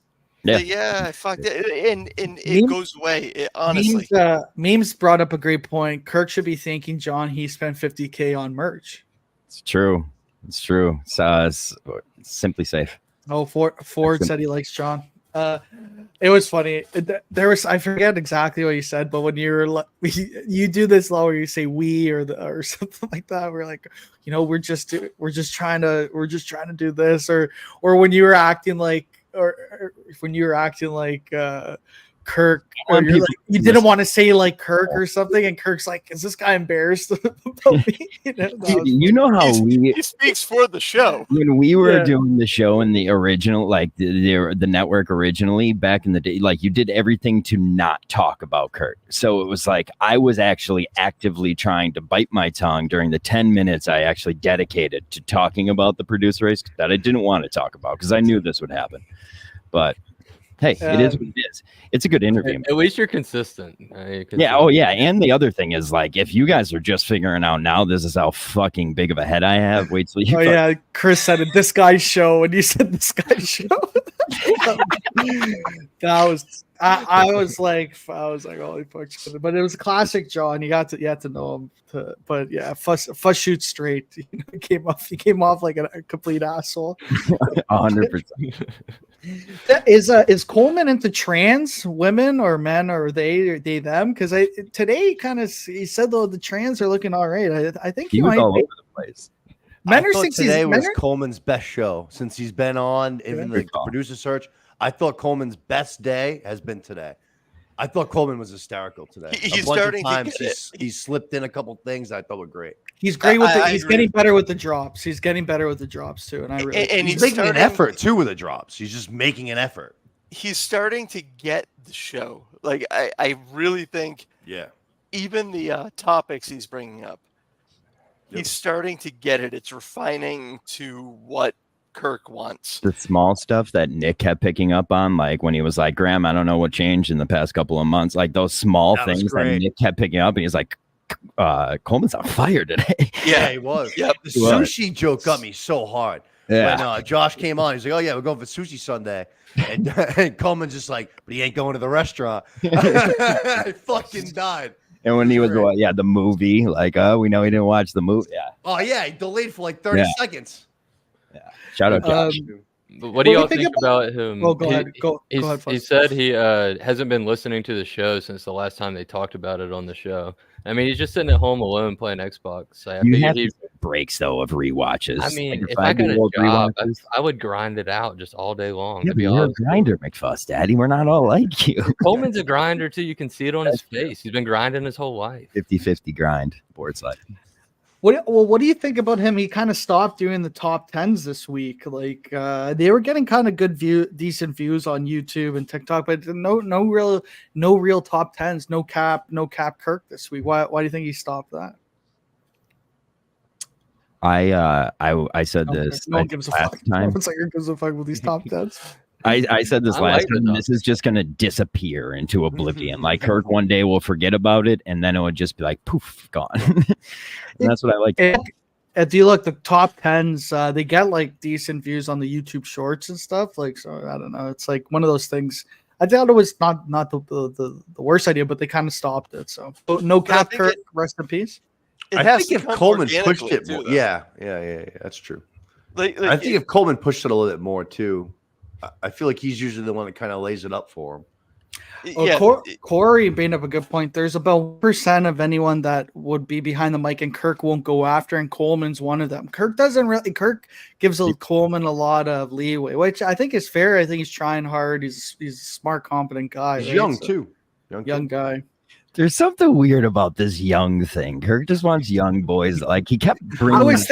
Yeah, I fucked it, and it Memes- goes away. Honestly, Memes brought up a great point. Kirk should be thanking John. He spent $50K on merch. It's true. It's true. It's Simply Safe. Oh, Ford said he likes John. It was funny. There was, I forget exactly what you said, but when you're like, you do this law where you say we or something like that. We're like, we're just trying to do this, or when you were acting like, or when you were acting like Kirk, or you're like, you didn't want to say like Kirk or something, and Kirk's like, is this guy embarrassed about me? You know how he speaks for the show. When we were doing the show in the original, like the network originally back in the day, like you did everything to not talk about Kirk. So it was like I was actually actively trying to bite my tongue during the 10 minutes I actually dedicated to talking about the producer race that I didn't want to talk about because I knew this would happen. But hey, it is what it is. It's a good interview. At least you're consistent. Yeah. Oh, yeah. And the other thing is, like, if you guys are just figuring out now, this is how fucking big of a head I have. Wait till you. Oh yeah, Chris said it. This guy's show, and you said this guy's show. That was. I was like, holy fuck! But it was a classic, John. You had to know him. But yeah, fuss shoot straight. He came off like a complete asshole. 100%. Is Coleman into trans women or men, or they them? Because today he said though the trans are looking all right. I think he was all over the place. I thought today was Coleman's best show since he's been on, even the producer search. I thought Coleman's best day has been today. I thought Coleman was hysterical today. He's starting to get it. He slipped in a couple things I thought were great. He's great with it. He's getting better with the drops. He's getting better with the drops too, and he's making an effort too with the drops. He's just making an effort. He's starting to get the show. Like I really think. Yeah. Even the topics he's bringing up, he's starting to get it. It's refining to what Kirk wants. The small stuff that Nick kept picking up on, like when he was like, Graham, I don't know what changed in the past couple of months. Like those small things that Nick kept picking up, and he's like, Coleman's on fire today. Yeah, he was. Yep. The sushi joke got me so hard. Yeah. When Josh came on, he's like, oh yeah, we're going for sushi Sunday. And Coleman's just like, but he ain't going to the restaurant. I fucking died. And when he was, the movie, like, we know he didn't watch the movie. Yeah. Oh yeah, he delayed for like 30 seconds. Yeah. Shout out Josh. But what do y'all think about him? Oh, go ahead. Go ahead. He said he hasn't been listening to the show since the last time they talked about it on the show. I mean, he's just sitting at home alone playing Xbox. You have breaks though of rewatches. I mean, if I got a job, I would grind it out just all day long. Yeah, you're a grinder, McFuss, Daddy. We're not all like you. Coleman's a grinder too. You can see it on his face. He's been grinding his whole life. 50-50 grind. Board slide. What do you think about him? He kind of stopped doing the top 10s this week. Like they were getting kind of decent views on YouTube and TikTok, but no real top 10s, no cap Kirk this week. Why do you think he stopped that? I said this. No one gives a fuck. Time. It's like who gives a fuck with these top 10s. I said this last time. This is just going to disappear into oblivion. Like Kirk one day will forget about it, and then it would just be like poof, gone. And that's what I like. If you look, the top 10s, they get like decent views on the YouTube Shorts and stuff. Like, so I don't know. It's like one of those things. I thought it was not the worst idea, but they kind of stopped it. So no cap Kirk, rest in peace. I think if Coleman pushed it more, yeah, that's true. I think if Coleman pushed it a little bit more too. I feel like he's usually the one that kind of lays it up for him. Corey made up a good point. There's about 1% of anyone that would be behind the mic and Kirk won't go after, and Coleman's one of them. Kirk gives Coleman a lot of leeway, which I think is fair. I think he's trying hard. He's a smart, competent guy. He's young too. Young guy. There's something weird about this young thing. Kirk just wants young boys. Like he kept bringing. I was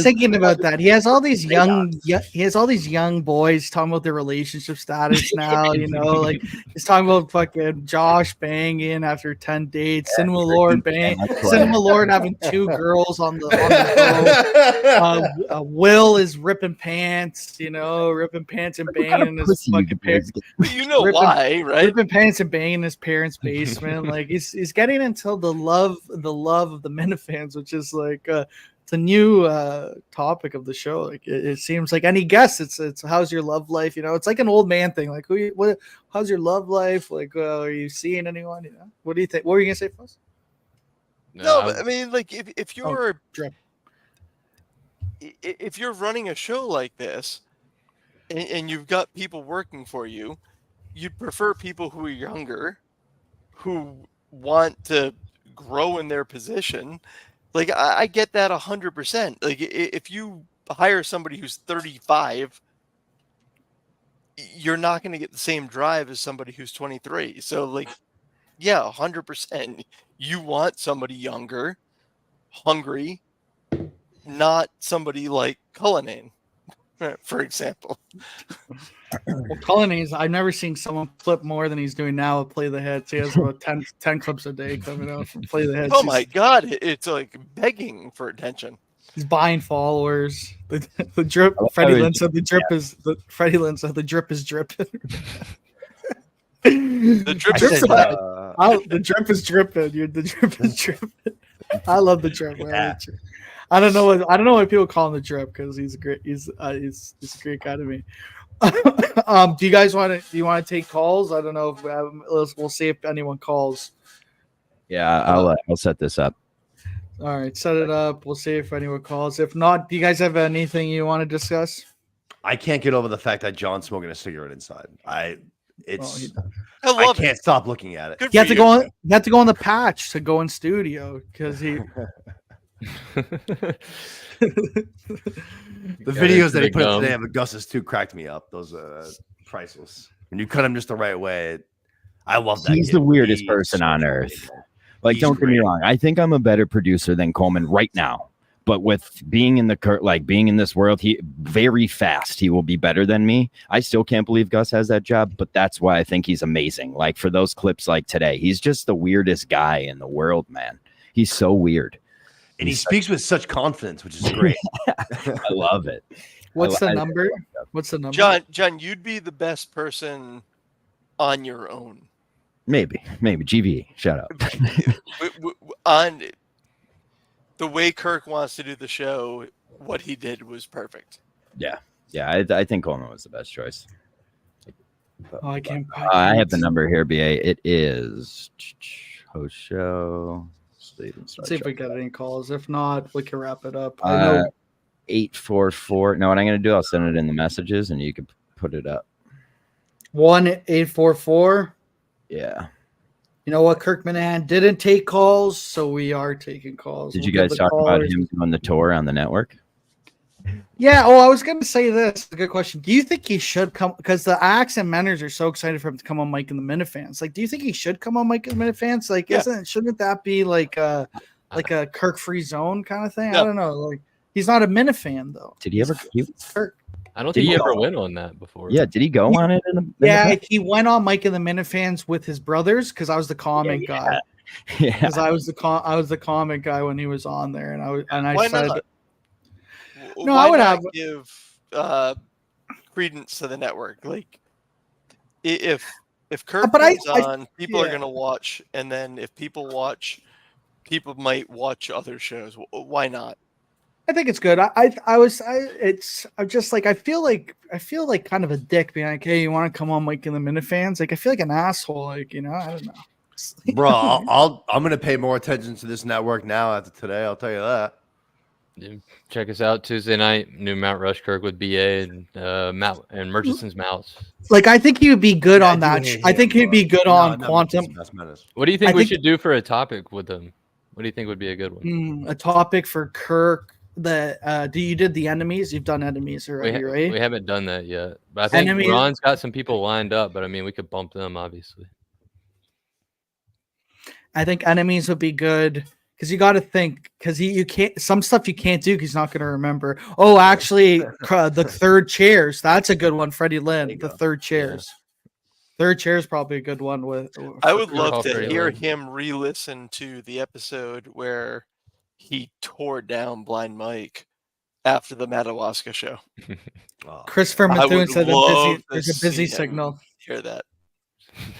thinking about that. He has all these young boys talking about their relationship status now. Like he's talking about fucking Josh banging after 10 dates, Cinema Lord Cinema Lord having 2 girls on the boat. Will is ripping pants, ripping pants and banging in his fucking parents. Why, right? Ripping pants and banging in his parents' basement. Like he's getting into the love of the Minifans, which is like It's a new topic of the show. Like it seems like any guest, it's how's your love life? You know, it's like an old man thing. Like how's your love life? Like are you seeing anyone? You know, what do you think? What were you gonna say, Fuss? No, but I mean, like if you're Drip. if you're running a show like this, and you've got people working for you, you'd prefer people who are younger, who want to grow in their position. Like I get that 100%. Like if you hire somebody who's 35, you're not going to get the same drive as somebody who's 23. So like, yeah, 100%. You want somebody younger, hungry, not somebody like Cullinane, for example. Well, Cullinane, I've never seen someone flip more than he's doing now with Play the Hits. He has about 10 clips a day coming out from Play the Hits. Oh my God, it's like begging for attention. He's buying followers. The drip. Freddie Lynn said the drip is Freddie Lynn said the drip is dripping. The drip is the drip is dripping. The drip is dripping. I love the drip. Yeah. I don't know why people call him the drip because he's a a great guy to me. Do you guys want to take calls? I don't know if we'll see if anyone calls. Yeah, I'll set this up. All right, set it up. We'll see if anyone calls. If not, do you guys have anything you want to discuss? I can't get over the fact that John's smoking a cigarette inside. I can't stop looking at it. You have to go on. You have to go on the patch to go in studio because he. The videos that he put up today of Gus's too cracked me up. Those are priceless. When you cut him just the right way, I love that. He's the weirdest person on earth. Like, don't get me wrong. I think I'm a better producer than Coleman right now. But with being in being in this world, he very fast he will be better than me. I still can't believe Gus has that job, but that's why I think he's amazing. Like for those clips like today, he's just the weirdest guy in the world, man. He's so weird. And he speaks with such confidence, which is great. I love it. What's the number? What's the number? John, you'd be the best person on your own. Maybe GV. Shut up. On the way Kirk wants to do the show, what he did was perfect. Yeah. I think Coleman was the best choice. Oh, I can't. I have the number here, BA. It is host show. Let's see if we got any calls. If not, we can wrap it up. 844. No, what I'm going to do, I'll send it in the messages and you can put it up. 1-844. Yeah. You know what? Kirk Minahan didn't take calls, so we are taking calls. Did you guys talk about him doing the tour on the network? Yeah. Oh, I was going to say this. A good question. Do you think he should come? Because the Axe and Menners are so excited for him to come on Mike and the Minifans. Like, do you think he should come on Mike and the Minifans? Like, shouldn't that be like a Kirk free zone kind of thing? No. I don't know. Like, he's not a Minifan though. Did he ever? Kirk. I don't think he ever went on that before. Yeah, did he go on it? He went on Mike and the Minifans with his brothers because I was the comment guy. Yeah, because I was the comment guy when he was on there, and I Why said, not? No, Why I would not have give credence to the network. Like if Kirk But comes on, people are gonna watch, and then if people watch, people might watch other shows. Why not? I think it's good. I'm just like I feel like kind of a dick being like, hey, you want to come on Mike and the Minifans? Like I feel like an asshole. Like, you know, I don't know. Bro, I'm gonna pay more attention to this network now after today. I'll tell you that. Yeah, check us out Tuesday night. New Mount Rushkirk with BA and Murchison's Mouse. Like I think he would be good on that. I think he'd be good on Quantum. What do you think we should do for a topic with them? What do you think would be a good one? A topic for Kirk. You did the enemies? You've done enemies already, right? We haven't done that yet. But I think Ron's got some people lined up, but I mean we could bump them obviously. I think enemies would be good because you got to think because you can't some stuff you can't do because he's not going to remember. Oh, actually, the third chairs. That's a good one, Freddie Lynn. The third chairs. Yeah. Third chair is probably a good one. I would love to hear him re-listen to the episode where he tore down Blind Mike after the Madawaska show. Christopher Methuen said there's a busy signal. Hear that?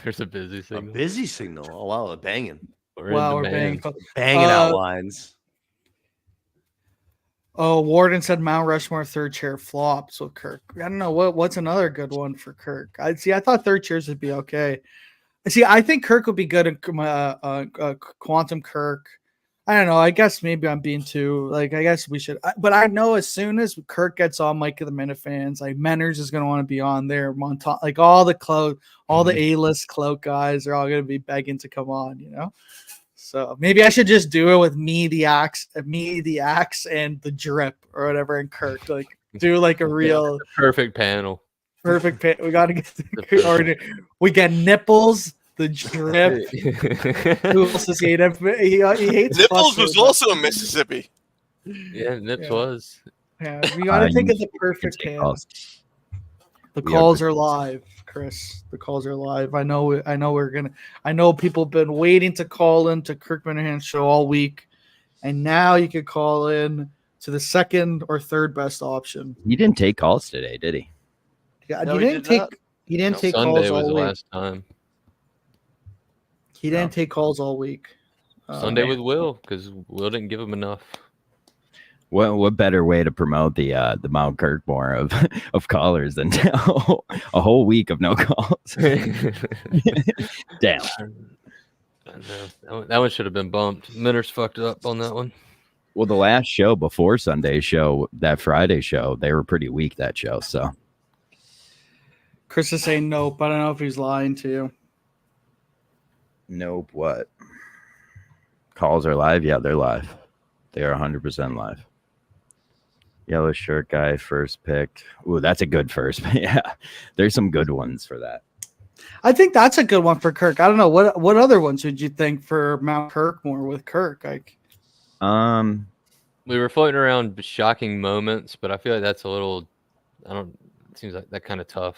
There's a busy signal. A busy signal. Oh wow, they're banging. We're banging out lines. Oh, Warden said Mount Rushmore third chair flops with Kirk. I don't know what's another good one for Kirk. I thought third chairs would be okay. See, I think Kirk would be good in Quantum Kirk. I don't know. I guess maybe I'm being too I guess we should. But I know as soon as Kirk gets on Mike of the Minifans, like Menners is going to want to be on there. Montante, like all the A-list cloak guys are all going to be begging to come on. So maybe I should just do it with me, the axe, and the drip or whatever, and Kirk. Like do like a real perfect panel. Perfect. We got to get order. We get nipples. The drip. Who else does he hate? He hates Nipples was also in Mississippi. Yeah, Nips was. Yeah, we got to think of the perfect panel. The calls are live, Chris. The calls are live. I know people have been waiting to call in to Kirk Minahan's show all week, and now you could call in to the second or third best option. He didn't take calls today, did he? Yeah, No, he didn't take calls Sunday was all the week. last time. He didn't take calls all week. Sunday with Will, because Will didn't give him enough. What better way to promote the Mount Kirkmore of callers than a whole week of no calls? Damn. I know. That one should have been bumped. Minners fucked up on that one. Well, the last show before Sunday's show, that Friday show, they were pretty weak that show. So Chris is saying nope. I don't know if he's lying to you. Nope. What? Calls are live? Yeah, they're live. They are 100% live. Yellow shirt guy, first pick. Ooh, that's a good first. Yeah, there's some good ones for that. I think that's a good one for Kirk. I don't know what other ones would you think for Mount Kirkmore with Kirk? Like, we were floating around shocking moments, but I feel like that's a little. It seems like that kind of tough.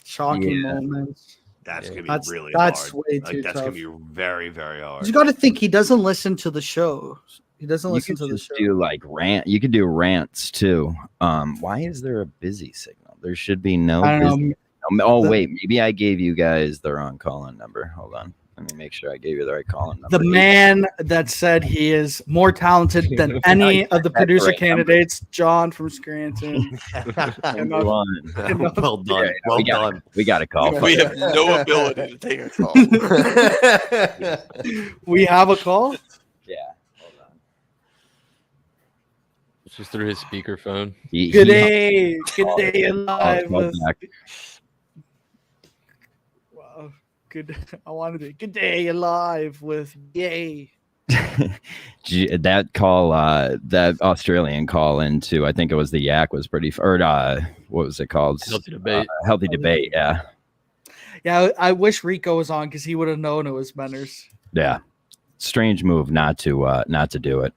Shocking moments. That's gonna be really that's hard. Way too that's tough. gonna be very, very hard. You got to think he doesn't listen to the show. He doesn't listen to the show. Do like rant. You could do rants too. Why is there a busy signal? There should be no. I don't know. Oh wait, maybe I gave you guys the wrong call-in number. Hold on. Let me make sure I gave you the right call-in number. The man that said he is more talented than any of the producer candidates, John from Scranton. Well done. Well done. We got a call. We have no ability to take a call. We have a call? Yeah. Hold on. It's just through his speakerphone. Good day and live. Wow, good. I wanted to. Good day and live with Yay. That call, that Australian call into, I think it was the Yak, was pretty. Or what was it called? Healthy debate. Healthy debate. Yeah. Yeah, I wish Rico was on because he would have known it was Menners. Yeah, strange move not to do it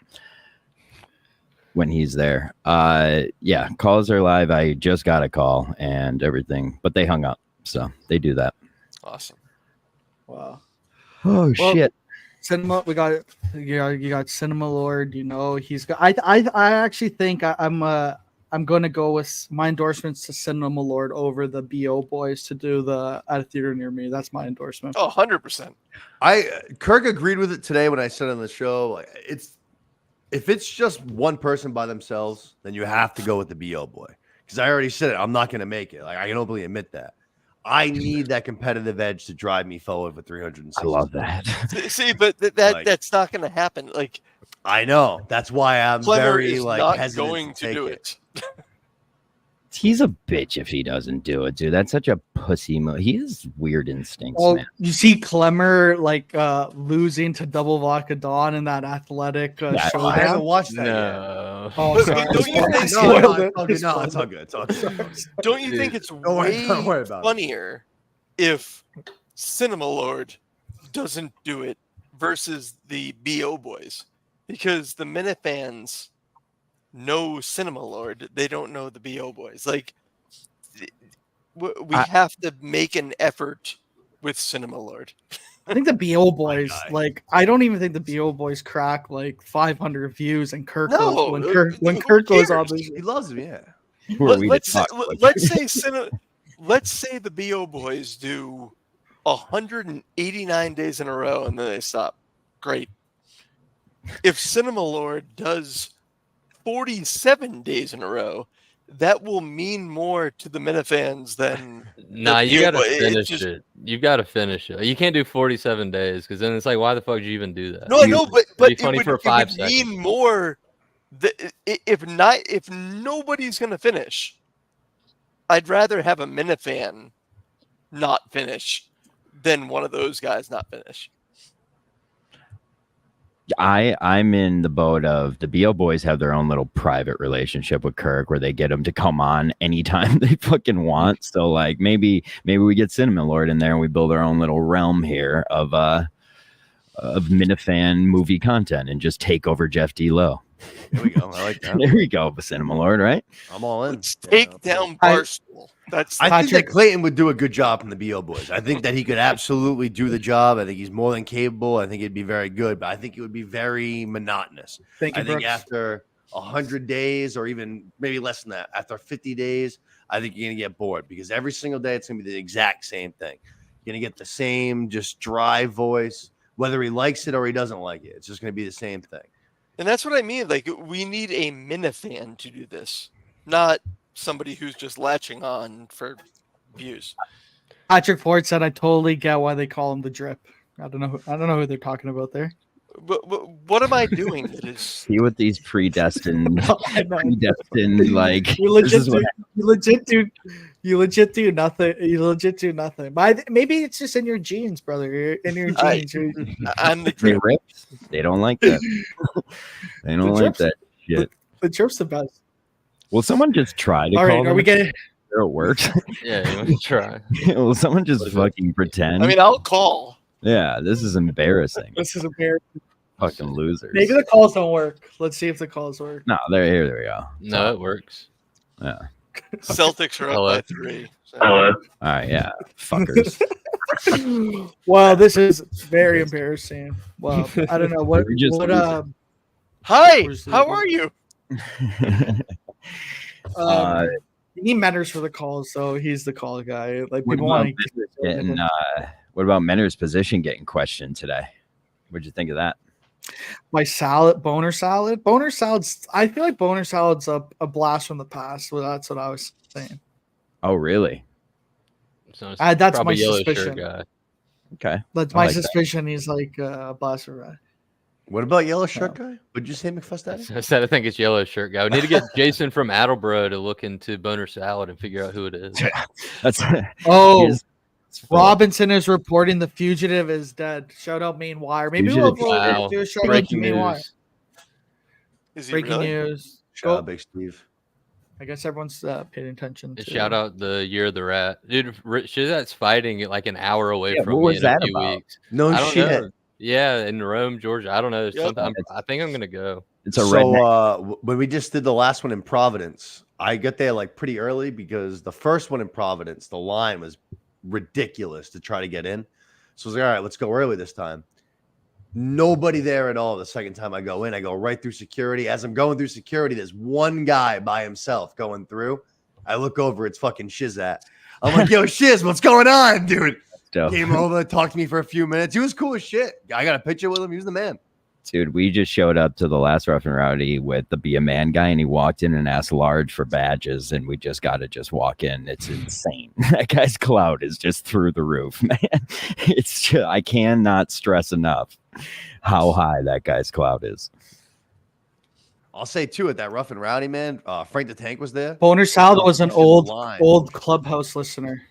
when he's there. Yeah, calls are live. I just got a call and everything, but they hung up, so they do that. Awesome. Wow. Oh shit. Cinema, we got you got Cinema Lord. He's got. I actually think I'm going to go with my endorsements to Cinema Lord over the BO Boys to do the at a theater near me. That's my endorsement. Oh, 100%. Kirk agreed with it today when I said on the show, if it's just one person by themselves, then you have to go with the BO Boy. Because I already said it, I'm not going to make it. I can openly admit that. I need that competitive edge to drive me forward for 360. I love that. See, but that's not going to happen. I know. That's why I'm very not hesitant going to do it. He's a bitch if he doesn't do it, dude. That's such a pussy move. He has weird instincts, Oh, man. you see Clemmer losing to Double Vodka Dawn in that athletic I showdown. haven't watched that No. Oh, sorry. Don't you think- I spoiled it. No, it's all good. It's all good. Don't you think it's Don't worry about it. funnier if Cinema Lord doesn't do it versus the BO Boys? Because the Minifans know Cinema Lord, they don't know the BO Boys. We have to make an effort with Cinema Lord. I think the BO Boys, I don't even think the BO Boys crack 500 views, and Kirk No, when who Kirk goes cares? on this. He loves him, yeah. Who are we to Let's talk? say the BO Boys do 189 days in a row and then they stop. Great. If Cinema Lord does 47 days in a row, that will mean more to the Minifans than Nah, you view- gotta it's finish just- it. You gotta finish it. You can't do 47 days because then it's like, why the fuck did you even do that? No, I know, but be it funny would, for it 5 would seconds. mean more. If nobody's gonna finish, I'd rather have a Minifan not finish than one of those guys not finish. I'm in the boat of the BO boys have their own little private relationship with Kirk where they get him to come on anytime they fucking want. So like maybe we get Cinnamon Lord in there and we build our own little realm here of Minifan movie content and just take over Jeff D. Lowe. There we go. I like that. There we go, Cinnamon Lord, right? I'm all in. Let's take down I- Barstool. That's I think that Patrick- Clayton would do a good job from the BO boys. I think that he could absolutely do the job. I think he's more than capable. I think it'd be very good, but I think it would be very monotonous. Thank you, I think Brooks. after 100 days or even maybe less than that, after 50 days, I think you're going to get bored because every single day it's going to be the exact same thing. You're going to get the same just dry voice, whether he likes it or he doesn't like it. It's just going to be the same thing. And that's what I mean. Like, we need a Minifan to do this, not somebody who's just latching on for views. Patrick Ford said, "I totally get why they call him the Drip." I don't know who they're talking about there. But what am I doing that is See what these predestined I know. like You this is what legit do nothing. You legit do nothing. But maybe it's just in your genes, brother. In your I- genes. You're- I'm the they drip. rip. They don't like that. They don't like Drip's- that shit. the Drip's the best. Will someone just try to All call right, are them we getting? it works? Yeah, you want to try. Will someone just fucking pretend? I mean, I'll call. yeah, this is embarrassing. This is embarrassing. Fucking losers. Maybe the calls don't work. Let's see if the calls work. No, there we go. No, it works. Yeah. Celtics are up Hello. by 3. So. All right, yeah. Fuckers. Wow, this is very embarrassing. Well, I don't know what. We're just What? losing. Hi, Where's the- how are you? You need Metters for the calls, so he's the call guy. Like What people about want to getting, what about Menner's position getting questioned today? What'd you think of that? my boner salad. Boner salad's. I feel like boner salad's a blast from the past. Well, that's what I was saying. Oh, really? So it's That's probably my yellow suspicion. shirt guy. Okay. That's I my like that. suspicion. He's like a blast from that. What about Yellow Shirt Guy? Would you say McFuss Daddy? I said I think it's yellow shirt guy. We need to get Jason from Attleboro to look into boner salad and figure out who it is. That's Oh, Here's- Robinson is reporting the fugitive is dead. Shout out Main Wire. Maybe we'll Fugitive- Wow. do a shout out to Breaking Main Wire. news. Is he Breaking really? news. Shout out Go- Big Steve. I guess everyone's paying attention. To Shout out the Year of the Rat. Dude, Shizat's fighting like an hour away Yeah, from what me was in a that few about? weeks. No I don't shit. know. Yeah, in Rome, Georgia. I don't know. There's Yep. something. I think I'm gonna go. It's a So redneck. when we just did the last one in Providence, I got there like pretty early because the first one in Providence, the line was ridiculous to try to get in. So I was like, all right, let's go early this time. Nobody there at all. The second time I go in, I go right through security. As I'm going through security, there's one guy by himself going through. I look over, it's fucking Shizat. I'm like, yo, Shiz, what's going on, dude? Dope. Came over, talked to me for a few minutes. He was cool as shit. I got a picture with him. He was the man. Dude, we just showed up to the last Rough and Rowdy with the Be a Man guy, and he walked in and asked large for badges, and we just got to just walk in. It's insane. That guy's clout is just through the roof, man. It's just, I cannot stress enough how high that guy's clout is. I'll say too, at that Rough and Rowdy, man, Frank the Tank was there. Boner Salad was an He's in the old line. Clubhouse listener.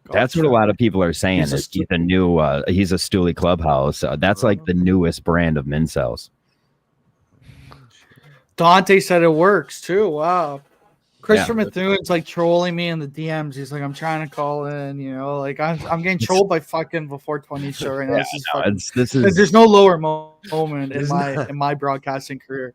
That's what a lot of people are saying. He's a Is he's a new, he's a Stooley Clubhouse. That's like the newest brand of Mincels. Dante said it works too. Wow. Christopher Yeah. Methuen's like trolling me in the DMs. He's like, I'm trying to call in, like I'm getting trolled by fucking before 20 show right now. Yeah, This is no, fucking, this is there's no lower moment in There's my not. in my broadcasting career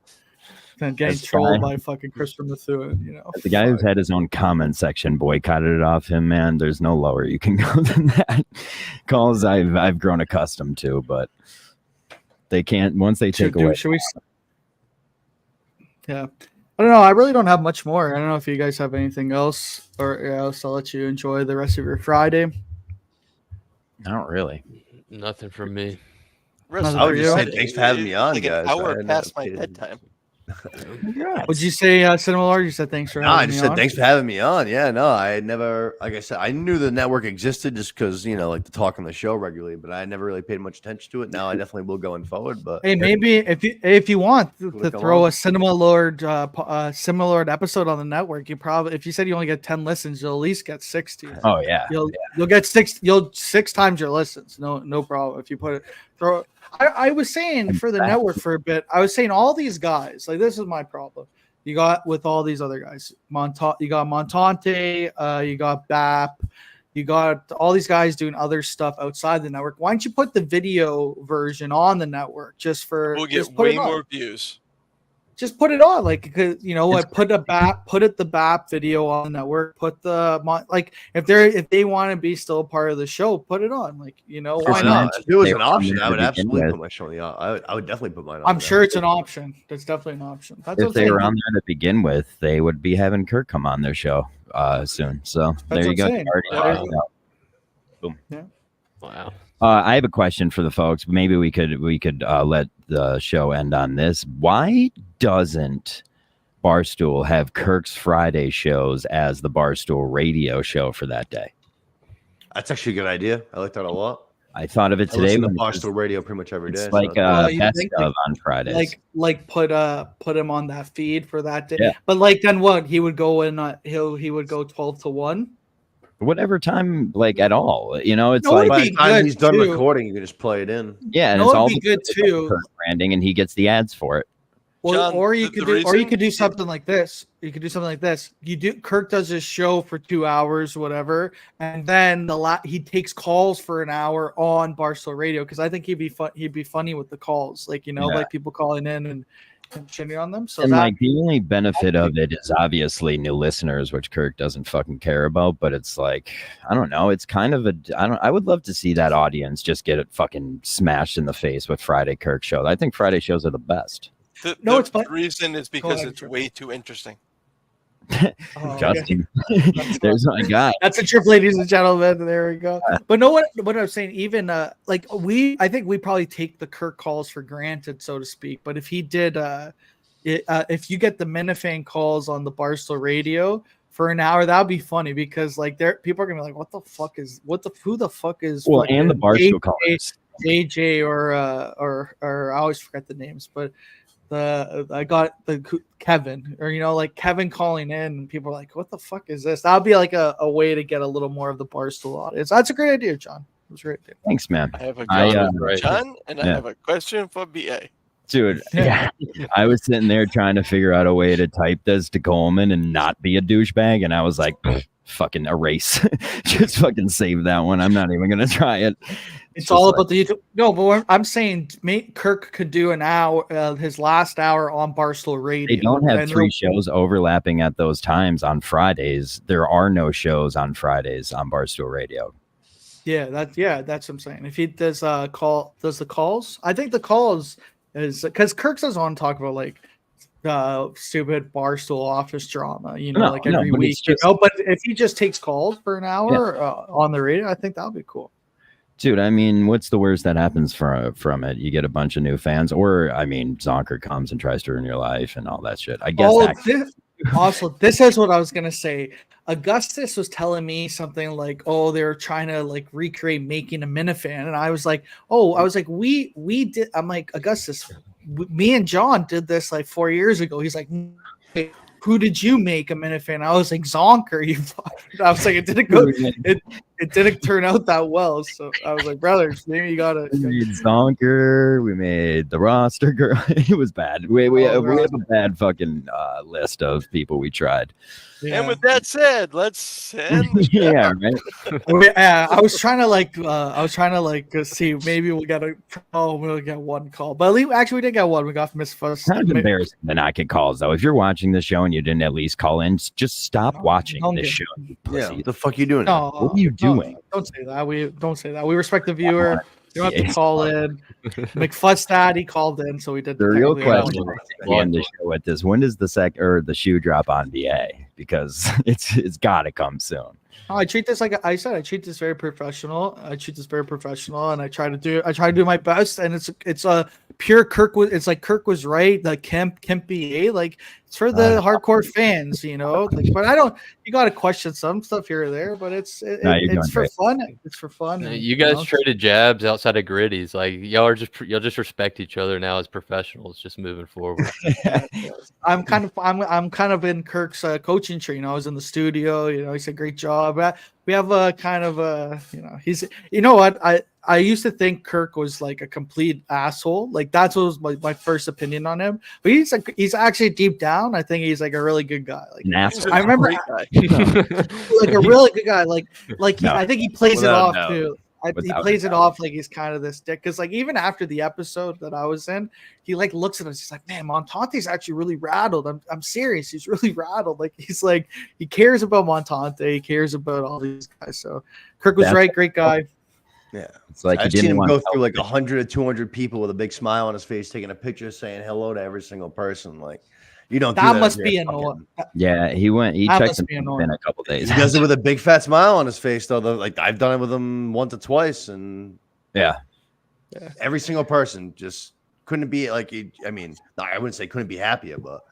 than getting That's trolled fine. by fucking Christopher Methuen. the guy who's had his own comment section boycotted it off him, man. There's no lower you can go than that. Calls I've grown accustomed to, but they can't once they take away. Should we? Yeah, I don't know. I really don't have much more. I don't know if you guys have anything else, or else I'll let you enjoy the rest of your Friday. Not really. Nothing from me. Rest Nothing I of would for just you? say thanks for having me on, like guys. an hour I past my appreciate it. bedtime. Would you say, Cinema Lord? You said thanks for No, having I me just said on. thanks for having me on. Yeah, no, I had never, like I said, I knew the network existed just because, like to talk on the show regularly, but I never really paid much attention to it. Now I definitely will going forward. But Hey, maybe if you want to come throw on. a Cinema Lord Cinema Lord episode on the network, you probably, if you said you only get 10 listens, you'll at least get 60. Oh yeah. You'll get 6 times your listens. No problem. If you put it throw. I was saying for the network for a bit. I was saying all these guys, like, this is my problem. You got with all these other guys, you got Montante, you got BAP, you got all these guys doing other stuff outside the network. Why don't you put the video version on the network just for? We'll just get put way it on. more views. Just put it on, like, cause I put the BAP video on the network. Put if they want to be still a part of the show, put it on. Like, why not? If it was They an were option, there I to would begin absolutely with. put my show on the. I would definitely put mine on. I'm sure it's an option. That's definitely an option. That's If what they I'm were saying. on there to begin with, they would be having Kirk come on their show soon. So That's there you what go. I'm saying. Already There found you out. Boom. Yeah. Wow. I have a question for the folks. Maybe we could let the show end on this. Why doesn't Barstool have Kirk's Friday shows as the Barstool radio show for that day? That's actually a good idea. I like that a lot. I thought of it I today. listen to when it was- Barstool Radio pretty much every day. It's so like that's- you best think, of on Fridays. like put him on that feed for that day. Yeah. But like then what? He would go in. He would go 12 to 1. Whatever time, like at all. It's No, like by be the time good, he's done too. recording, you can just play it in. yeah, and No, it's it'd all be good, because of too. Kirk branding, and he gets the ads for it. Well, John, or you the could do, or you reason- could do something like this. You could do something like this. Kirk does his show for 2 hours, whatever, and then he takes calls for an hour on Barstool Radio, because I think he'd be funny with the calls, like Yeah. like people calling in and shitting on them. So And that, like the only benefit of it is obviously new listeners, which Kirk doesn't fucking care about. But it's like, I don't know. It's kind of I would love to see that audience just get it fucking smashed in the face with Friday Kirk show. I think Friday shows are the best. No, it's the fine. reason is because ahead, it's Trevor. way too interesting. oh, okay. Justin, there's my guy. That's a trip, ladies and gentlemen. There we go. But no, what I was saying, even I think we probably take the Kirk calls for granted, so to speak. But if he did, if you get the Minifan calls on the Barstool Radio for an hour, that would be funny, because like people are gonna be like, who the fuck is Well, and the fucking Barstool callers. JJ or I always forget the names, but I got the Kevin, or like Kevin calling in, and people are like, what the fuck is this? That'll be like a way to get a little more of the Barstool audience. That's a great idea, John. It was a great idea. Thanks, man. I have a I, question for right. John, and I yeah. have a question for BA. Dude, yeah. I was sitting there trying to figure out a way to type this to Coleman and not be a douchebag, and I was like, fucking erase. Just fucking save that one. I'm not even gonna try it. It's all about the YouTube. No, but I'm saying Kirk could do an hour, his last hour on Barstool Radio. They don't have and 3 shows overlapping at those times on Fridays. There are no shows on Fridays on Barstool Radio. Yeah, that's what I'm saying. If he does the calls, I think the calls is because Kirk doesn't want to talk about like stupid Barstool office drama, like every but week. it's just- But if he just takes calls for an hour on the radio, I think that would be cool. Dude, I mean, what's the worst that happens from it? You get a bunch of new fans, or I mean, Zonker comes and tries to ruin your life and all that shit. I guess. This is what I was gonna say. Augustus was telling me something like, "Oh, they're trying to like recreate making a Minifan," and I was like, "We did." I'm like, Augustus, me and John did this like 4 years ago. He's like, hey, who did you make a Minifan? I was like, Zonker. I was like, it didn't go. It didn't turn out that well. So I was like, brothers, maybe you gotta. We made Zonker. We made the roster girl. It was bad. We have a bad fucking list of people we tried. Yeah. And with that said, let's end the show. Yeah, right. I was trying to see maybe we'll get one call, but at least, actually we did get one. We got Miss Fuss. Kind of embarrassing to not get calls though. If you're watching the show and you didn't at least call in, just stop watching don't this get- show. You Yeah, pussy. what the fuck you doing? No, What are you doing? Don't say that. We don't say that. We respect the viewer. You don't have to call in. McFuss Dad, he called in, so we did. The real technically- question is to end the show with this: when does the shoe drop on BA? Because it's got to come soon. I treat this like I said. I treat this very professional. and I try to do my best. And it's a pure Kirk. It's like Kirk was right. The Kemp BA. Like it's for the hardcore fans, you know. Like, but I don't. You got to question some stuff here or there. But it's for fun. It's for fun. And, you guys traded jabs outside of gritties. Like y'all just respect each other now as professionals, just moving forward. I'm kind of in Kirk's coaching tree. You know, I was in the studio. You know, he said great job. We have a kind of a, you know, he's, you know what, I used to think Kirk was like a complete asshole. Like that's what was my first opinion on him. But he's actually deep down, I think he's like a really good guy. Like An asshole. I remember like a really good guy. Like no. I think he plays it off too. He plays it off like he's kind of this dick. Because like even after the episode that I was in, he like looks at us. He's like, man, Montante's actually really rattled. I'm serious. He's really rattled. Like he's like he cares about Montante. He cares about all these guys. So Kirk was right. Great guy. Yeah, it's like I've seen him go through like 100 200 people with a big smile on his face, taking a picture, saying hello to every single person. Like you don't. That must be annoying. Yeah, he checked in a couple days. He does it with a big fat smile on his face, though. Like I've done it with him once or twice, and every single person just couldn't be like. I mean, I wouldn't say couldn't be happier, but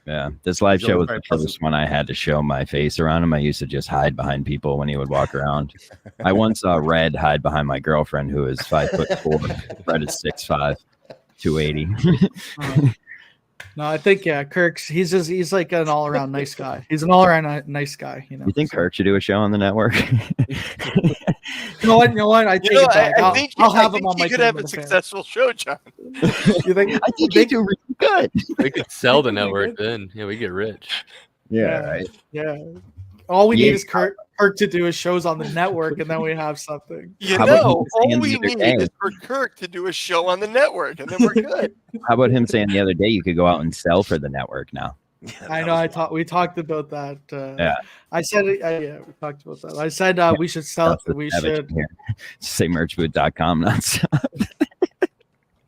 yeah, this live show was the first one I had to show my face around him. I used to just hide behind people when he would walk around. I once saw Red hide behind my girlfriend, who is 5'4". Red is 6'5", 280. No, I think Kirk's he's like an all around nice guy. He's an all around nice guy. You know. You think Kirk should do a show on the network? You know what? I take it back. I'll have him on my. You could have a successful show, John. You think? I think they do really good. We could sell the network then. Yeah, we get rich. Yeah, right. Yeah. All we need is Kirk to do his shows on the network, and then we have something. All we need is for Kirk to do a show on the network, and then we're good. How about him saying the other day you could go out and sell for the network now? I know. We talked about that. I said, we talked about that. I said we should sell. We should say merchboot.com. Not sell.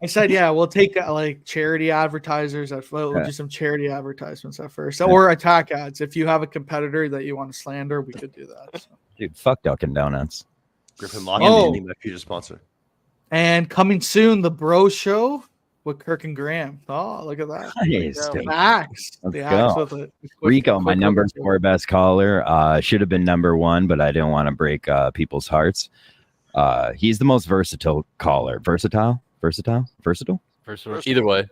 I said, we'll take like charity advertisers we'll do some charity advertisements at first, or attack ads. If you have a competitor that you want to slander, we could do that. So. Dude, fuck Dunkin' Donuts. Griffin Lockett, my future sponsor. And coming soon, the Bro Show with Kirk and Graham. Oh, look at that! Nice. The axe. Let's go. Rico, my number 4 best caller, should have been number 1, but I didn't want to break people's hearts. He's the most versatile caller. Versatile. Either way.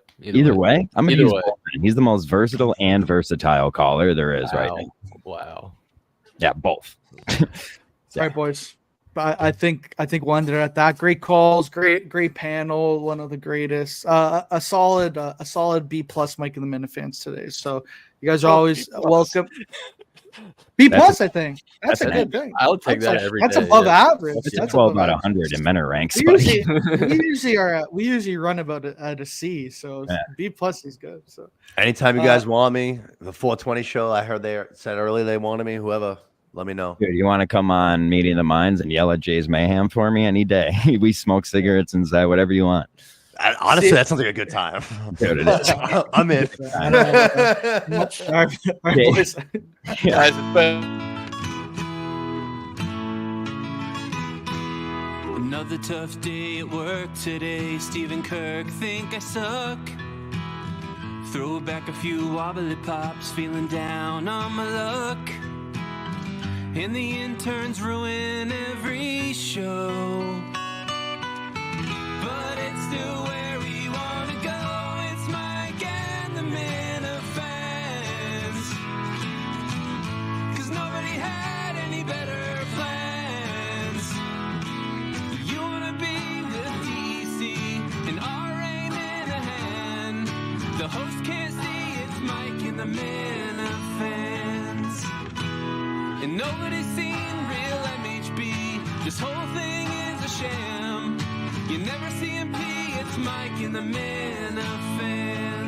I'm gonna use both. He's the most versatile and versatile caller there is right now. Wow. Yeah, both. All right, boys. I think we'll end it at that. Great calls, great panel, one of the greatest. A solid B+ Mike and the Minifans today. So you guys are always welcome. B+, I think that's a good thing. I'll take that every day. That's above average. That's 12 out of 100 in Menor ranks. We usually run about at a C, so B+ is good. So anytime you guys want me, the 420 show, I heard they said earlier they wanted me. Whoever, let me know. Dude, you want to come on Meeting of the Minds and yell at Jay's Mayhem for me any day? We smoke cigarettes and say whatever you want. Honestly, that sounds like a good time. Dude, it is. I'm in. Another tough day at work today. Steve and Kirk think I suck. Throw back a few wobbly pops, feeling down on my luck. And the interns ruin every show. But it's still where we want to go. It's Mike and the Minifans. 'Cause nobody had any better plans. You want to be with DC and our aim in a hand. The host can't see it's Mike and the Minifans. And nobody's seen real MHB. This whole thing is a sham. You never see him pee, it's Mike in the Minifans.